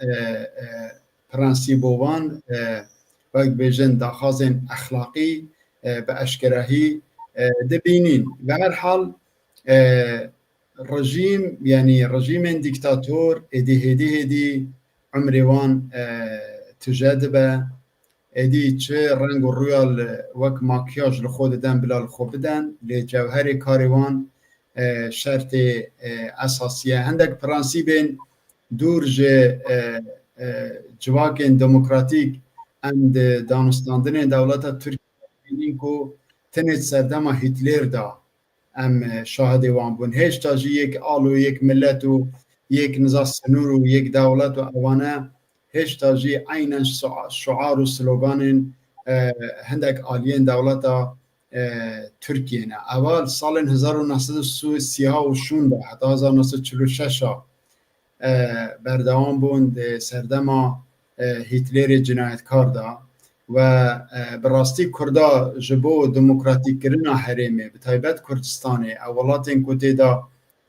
[SPEAKER 2] پرنسیبوان وقت بیجن داخازن اخلاقی به اشکراهی دبینین و هر حال رژیم یعنی رژیم دیکتاتور هدی عمروان تجدبه ادی چه رنگ و رویال وک ماکیاج لخود دن بلال خوب بدن لی جوهر کاروان شرط اساسیه هندک پرانسیبین دور جواکن دموکراتیک اند دانستاندن دولت ترکیه بینین که تنید سردما هیتلر دا ام شاهد وان بون هیچ تاجی یک آلو یک ملت و یک نزا سنور و یک دولت و اوانه هیچ تاجی عینن شعار و سلوگان هندک آلین دولت ترکیه نه اول سال 1936 حتی 1946 بردوام بوند سردما هیتلر جنایتکار دا و براستی کردا جبو دموکراتیک کرنا حریمه به تایبت کردستانه اولاتین کتی دا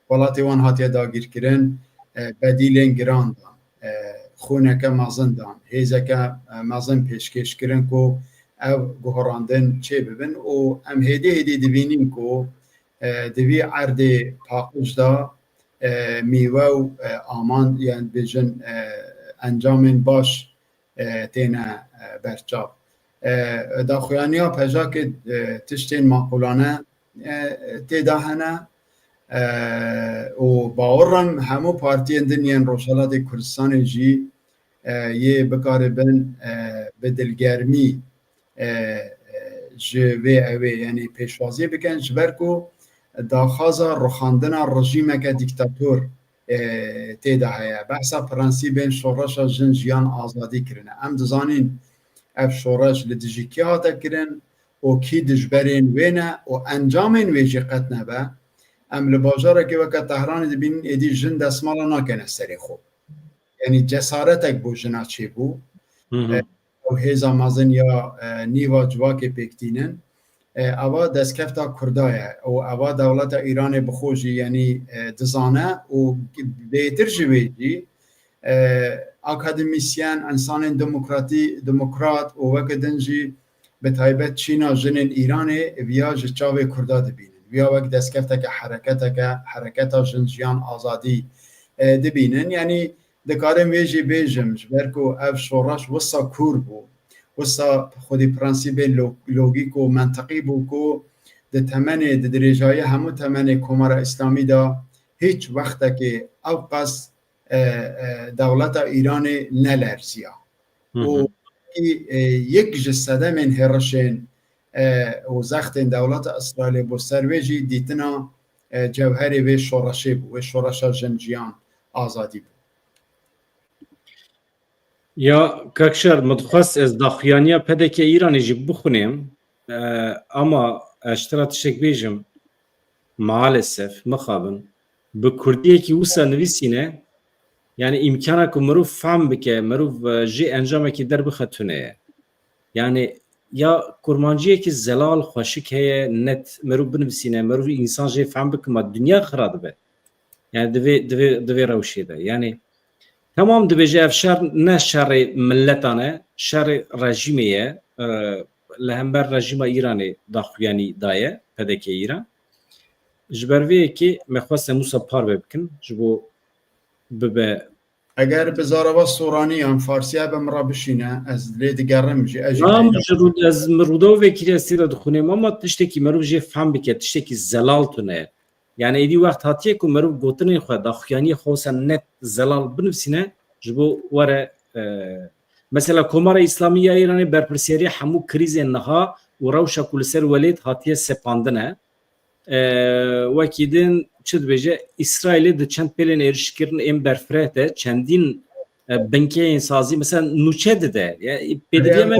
[SPEAKER 2] ولاتی وان هاتیه دا گیر کرن بدیلین گران دا خونه که مازن دان هیزه که مازن پیشکش کرن که او گهراندن چه ببین و ام هدی دوینیم که دوی عرض پاکش دا میوه و آمان یعنی بیجن انجام باش تینه برچاب داخویانی ها پجا که تشتین معقولانه تیداهنه و باورم همو پارتی اندنین روشالات کردستان جی یه بکاربن به دلگرمی جوه اوه یعنی پیشوازی بکن جبرکو داخازا رخاندن رژیم که دیکتاتور تێدا هەیە بەسا پرەنسیبên شۆڕەشە ژن ژیان ئازادی کردنە ئەم دەزانین ئەف شۆڕەش لە دژی کێ هاتە کردن و کی دژبەرێن وێنە و ئەنجامên wê jî qet nebe em li bajarekê weke Tehranê dibînin êdî jin destmala nakene serê xwe yanî cesaretek bû jina çêbû ew hêza mezin ya nîva civakê pêktînin ava destkefta Kurda ye û ava dewleta Îranê bi xwe jî yanî dizane û bêtir ji wê jî akademisyen insanên demokrat û weke din jî bi taybet Çîna jinên Îranê viya ji çavê Kurda dibînin viya wek destkefteke hereketa jin jiyan azadî dibînin yanî dikarim wê jî bêjim ji ber ku ev şoreş wisa kûr bû wisa xwedî prensîbên logîk û menteqî bû ku di temenê di dirêjayî hemû temenê Komara İslamî da hiç wextekê ew qas dewleta Îranê nelerziya û yek ji sedemên hêrişên û zextên dewleta İsraîlê bo ser wê jî dîtina cewherê wê şoreşê bû wê şoreşa jin jiyan azadî bû
[SPEAKER 1] Ya kakşar mutxas ez daxuyaniya pedeke İranê jî bixwînim ama ez tira tiştek bêjim maalesef mixabin bi Kurdiyekî wisa nivîsîne yani imkana ku mirov fehm bike mirov jî encamekî derbixe tune ye yani ya kurmanciyekî zelal xweşik heye net mirov binivîsîne mirov însan jê fehm bike ma dunya xira dibe yani divê rewşê de yani tamam dibêje ev şer ne şerê milletan e şerê rejîmê ye li hember rejîma Îranê daxuyanî daye pedeke İran ji ber vê yekê me xwestem wisa parve bikin ji bo bibe
[SPEAKER 2] eger bi zarava Soranî yan Farsiya be min re bişîne ez lê digerim jî ez
[SPEAKER 1] ez min rûda vekî estê de dixwînim ama tiştekî mirov jê fehm bike tiştekî zelal tune ye yani êdî wext hatiye ku mirov gotinên xwe daxuyaniyê xwe wisa net zelal binivîsîne ji bo were mesela Komara İslamî ya Îranê berpirsiyariya hemû krîzên niha û rewşa ku li ser welêt hatiye sepandine wekî din çi dibêje İsraîlê di çend pêlên êrişkirin êm berfireh de çendîn binkeyên sazî mesela nûçe dide pêdiviya me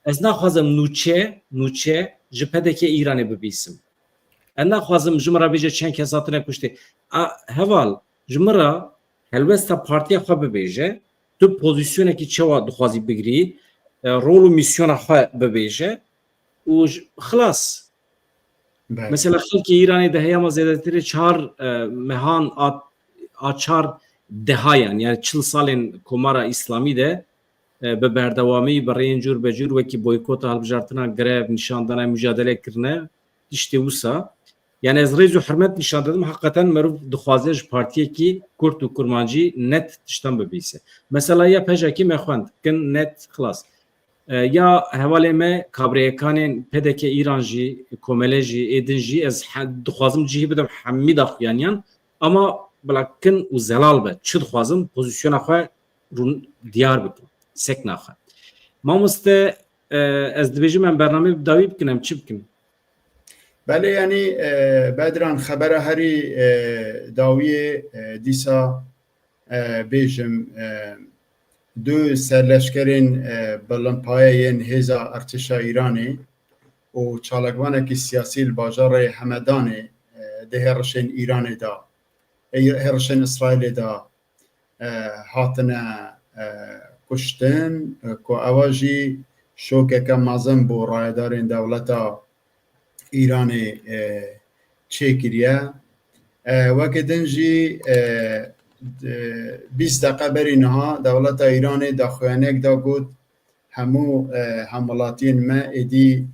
[SPEAKER 1] ez naxwazim nûçe ji pedeke Îranê bibîsim ez naxwazim ji min re bêje çend kes hatine kuştê heval ji min re helbesta partiya xwe bibêje tu pozisyonekî çawa dixwazî bigirî rol û misyona xwe bibêje û xilas mesela xelkê Îranê de heyama zêdetirê çar mehan a çar dehayan yani çil salên Komara İslamî de bi berdewamî bi rêyên cûr be cûr wekî boykota hilbijartina grev nîşandana mücadele kirine tiştê wisa yani ez rêz û hirmet nîşan dedim heqeten mirov dixwaze ji partiyekî Kurd û kurmancî net tiştan bibîse mesela ya pejekî me xwend kin net xilas ya hevalê me kabrêyekanên pedeke İran jî komele jî êdin jî ez dixwazim cihî bidim hemî daxuyaniyan ama bila kin û zelal be çi dixwazim pozisyona xwe diyar bikim sek naxe mamoste ez dibêjim em bername dawî bikin em çi bikin
[SPEAKER 2] بله یعنی بدران خبر هری داویه دیسا بیجم دو سرلشکرین بلندپایه‌ین هیزا ارتشا ایرانی و چالکوانکی سیاسی الباجار همدانی ده هرشین ایرانی دا هرشین اسرائیل دا هاتنه کشتن که اواجی شوکه که مازن بو رایدارین دولتا ایرانی چیکریه وقتی دنجی 20 دقیقه بری نها دولت ایرانی داخوانک دا گود همو حملاتین ما ادی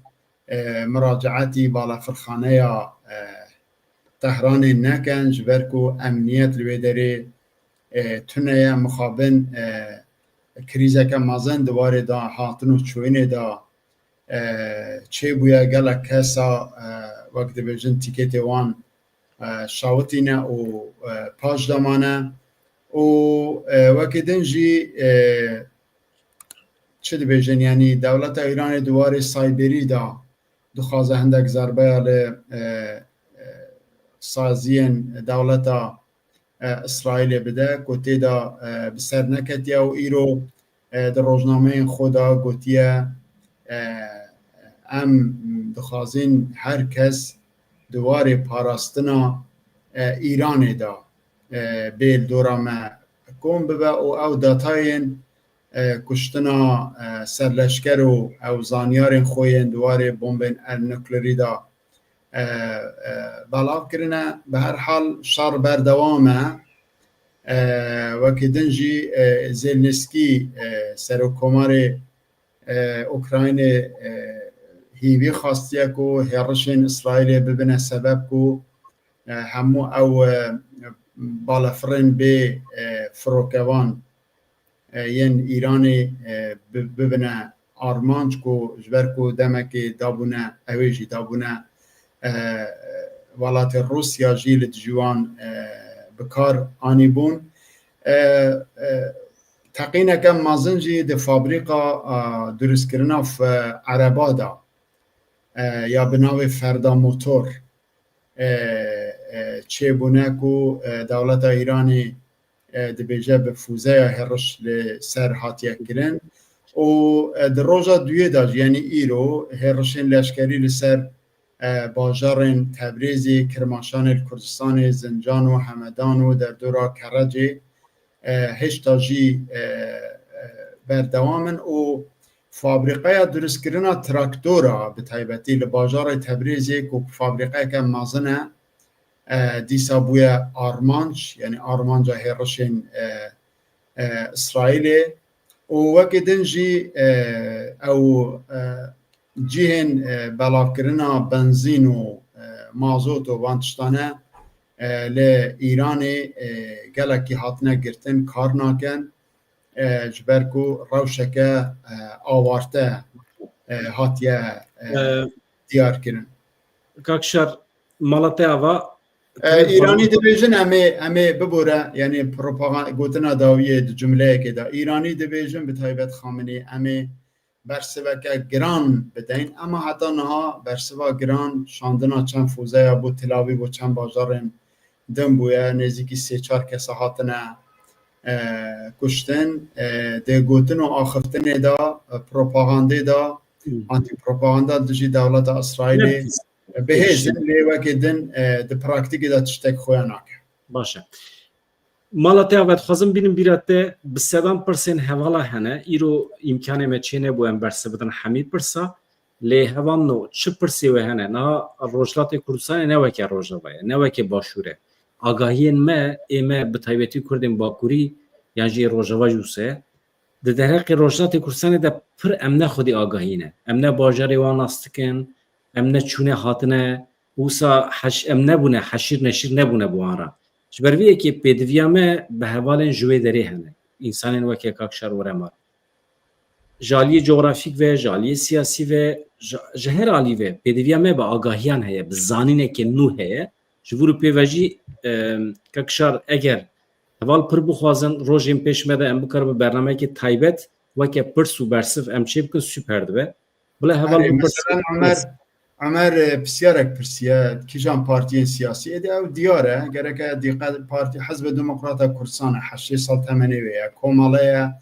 [SPEAKER 2] مراجعتی بالا فرخانه یا تهران نکنج برکو امنیت لویدری تونه مخابن کریزه که مازن دواره دا هاتنو چوینه دا چه بویا گله کسا وقت بجن تیکت وان شاوتینه و پاش دمانه و وقت دنجی چه بجن یعنی دولت ایران دواره سایبری دا دخوازه هندک ضربه ل سازین دولتا اسرائیل بده کوتی دا بسر نکتیه و ایرو در روزنامه خدا گوتیه ام دخوازین هر کس دوار پاراستنا ایران دا بیل دورامه کن ببه او داتاین کشتنا سرلشکر و او زانیار خوین دوار بمبین نوکلری دا بلاو کرنه. به هر حال شر بردوامه وکی دنجی زلنسکی سروکمار اوکراین هیوی خواستیه کو هرشن اسرائیل ببینه سبب کو همو او بالافرین به فروکوان ین ایرانی ببینه آرمانج کو جبر کو دمکی دابونه اویجی دابونه ولات روسیا جیل جوان بکار آنی بون تقینه کم مازنجی ده فابریقا درست کرنا في عربا دا یا بناوی فردا موتور چه بونه کو دولت ایرانی ده بیجه بفوزه هرش لسر هاتیه کرن و ده روژا دویه دا یعنی ایرو هرشین لشکری لسر باجارن تبریزی کرماشان کردستان زنجان و همدان و در دورا کرجی هشتا جی بردوامن و فابریقه درست کردن تراکتورا به تایبتی لباجار تبریزی که فابریقه که مازنه دیسا بوی آرمانج یعنی آرمانجا هرشین اسرائیل و وکی دنجی او جیهن بلاف کردن بنزین و مازوت و وانتشتانه لإيراني گلکی هاتنه گرتن کار ناکن جبرکو روشکه آوارته هاتیه دیار کرن.
[SPEAKER 1] کاکشر مالته آوا
[SPEAKER 2] ایرانی دبیجن همه ببوره یعنی پروپاگاند گوتنا داویه جمله که دا ایرانی دبیجن به تایبت خامنی همه برسوه که گران بدین اما حتی نها برسوه گران شاندنا چند فوزه یا بود تلاوی بود چند بازارن دم بویا نزدیکی 3-4 کس هاتنه کشتن ده گوتن و آخفتن دا پروپاگانده دا آنتی پروپاگانده دجی دولت اسرائیل به هزن لیوه که دن ده پراکتیکی دا تشتک خویا ناکه
[SPEAKER 1] باشه. مالته آواد خوازم بینم بیراته بسیدان پرسین حوالا هنه ایرو امکانه مچینه بو امبرسه بدن حمید پرسا لی هوان نو چه پرسی و هنه نه روشلات کردستان نه وکی روشلات نه وکی باشوره آگاهی ما ایمه بتایبتی کردیم باکوری یعنی روشلات جوسه ده درق روشلات کردستان ده پر امنه خودی آگاهی نه امنه باجاری وان استکن امنه چونه هاتنه وسا حش امنه بونه حشیر نشیر نبونه بوانرا جبرویه که پیدویامه به حوالن جوی داره هنه انسان وکی کاکشار ورمار جالی جغرافیک و جالی سیاسی و جهر عالی و پیدویامه با آگاهیان هیه بزانینه که نو هیه جبورو پیوژی کاکشار اگر حوال پر بخوازن روژیم پیش مده ام بکر به برنامه که تایبت وکی پرس و برسف ام چه بکن سوپر دوه بله حوال
[SPEAKER 2] مثلا عمر بسیارک پرسیه کیجان پارتی سیاسی ایده او دیاره گرکه دیقه پارتی حزب دموکرات کردستان 8 سال تمنیویه کوماله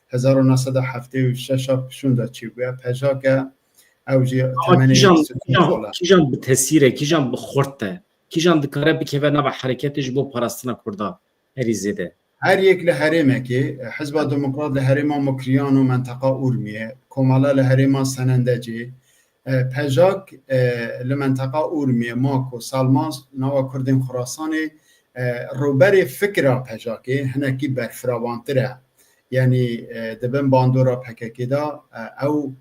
[SPEAKER 2] 1976 پشون دا چی بویه پجا که او جی تمنیویه
[SPEAKER 1] کیجان به تسیره کیجان به خورده کیجان دکاره بکیوه نبا حرکتش بو پرستنا کرده هری زیده
[SPEAKER 2] هر یک لحریمه که حزب دموکرات لحریما مکریان و منطقه اورمیه کوماله لحریما سنندجی پژاک لمنطقه اورمیه ماکو سالماس نوا کردیم خراسانی روبر فکر پژاکی هنکی برفراوانتره یعنی دبن باندورا پککی دا او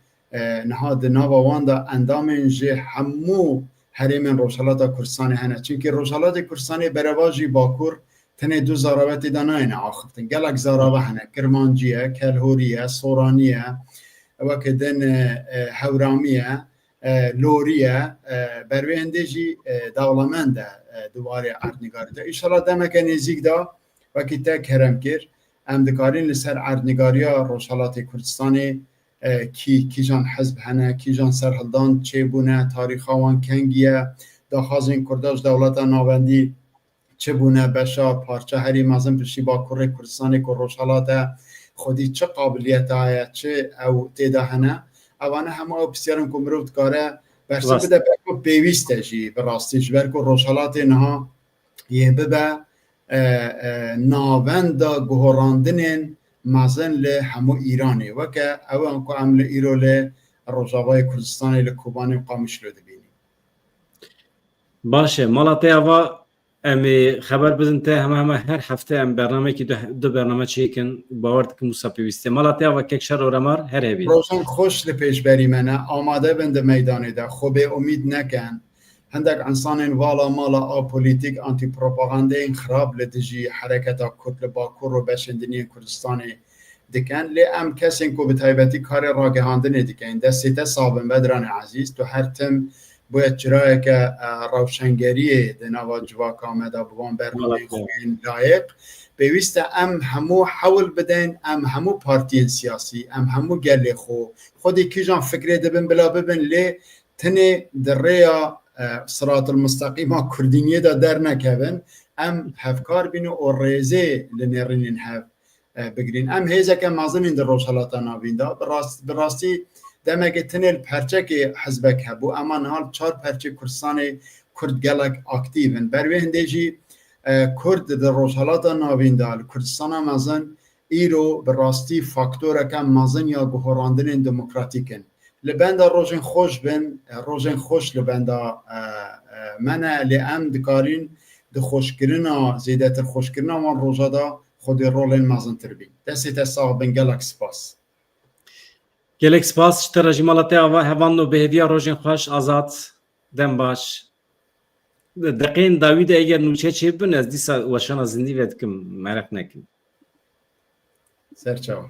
[SPEAKER 2] نهاد نوا واندا اندامن جه همو حریم روشالات کردستان هنه چونکه روشالات کردستان برواجی باکور تنه دو زاراوتی دا ناینه آخفتن گلک زاراوه هنه کرمانجیه کلهوریه سورانیه وکدن هورامیه لوریه بروی اندیجی دولمنده دواره اردنگاری ده ایشالا دمک نزیک دا وکی تک هرم کر امدکارین لسر اردنگاری روشالات کردستانی کی جان حزب هنه کی جان سرحلدان چه بونه تاریخ وان کنگیه داخازین کرداش دولت ناوندی چبونه بشا پارچه هری مازن پشتی با کره کردستانی که روشالات خودی چه قابلیت های چه او تیده هنه اوانه همه او بسیارم که مروفت کاره برسه بده برکو پیوسته جی براستی برکو روشالات نها یه ببه ناوند گهراندن مازن له همو ایرانی وکه او انکو عمل ایرو له روجاوای کردستانی له کوبانی قامش لو دبینی
[SPEAKER 1] باشه مالاتی اوا امی خبر بدن ته همه هر هفته ام برنامه که دو برنامه چیکن باورد که موسا پیوسته مالاتی اوا کک شر و رمار هر هبی
[SPEAKER 2] روشن خوش له پیش بری منه آماده بند میدانی ده خوبه امید نکن هندک انسان والا مالا آ پولیتیک آنتی پروپاگانده این خراب لدجی حرکت کتل باکور و بشندنی کردستانی دکن لی ام کسی که به تایبتی کار راگهاندن دکن دسته صابن بدران عزیز تو هر تم باید جرایی که روشنگری دنوا جواک آمده بوان برنامه خوین لایق بیویست ام همو حول بدن ام همو پارتین سیاسی ام همو گلی خودی که جان فکره دبن بلا ببن لی تنه در ریا صراط المستقیم کردینیه دا در نکبن ام هفکار بینو و ریزه لنرینین هف بگرین ام هیزه که مازنین در روشالاتا نابین دا براستی دمگه تنل پرچه که حزبک هبو اما نهال 4 پرچه کردستان کرد گلک اکتیون بروی هندیجی کرد در روشالاتا نابین دا کردستان مازن ایرو براستی فاکتوره که مازن یا گهراندن دموکراتیکن لبندا روزن خوش بن روزن خوش لبندا منه لام دکارین د خوشکرنا زیادتر خوشکرنا من روزادا خود رولن مازن تربی دسته تصاحب بن گلکس پاس
[SPEAKER 1] گلکس پاس ترجمه مالاتی اوا هوانو بهدیا روزن خوش آزاد دم باش دقیقاً داوید اگر نوچه چه بن از دیسا وشان زندی ود کم مرق نکن
[SPEAKER 2] سرچاو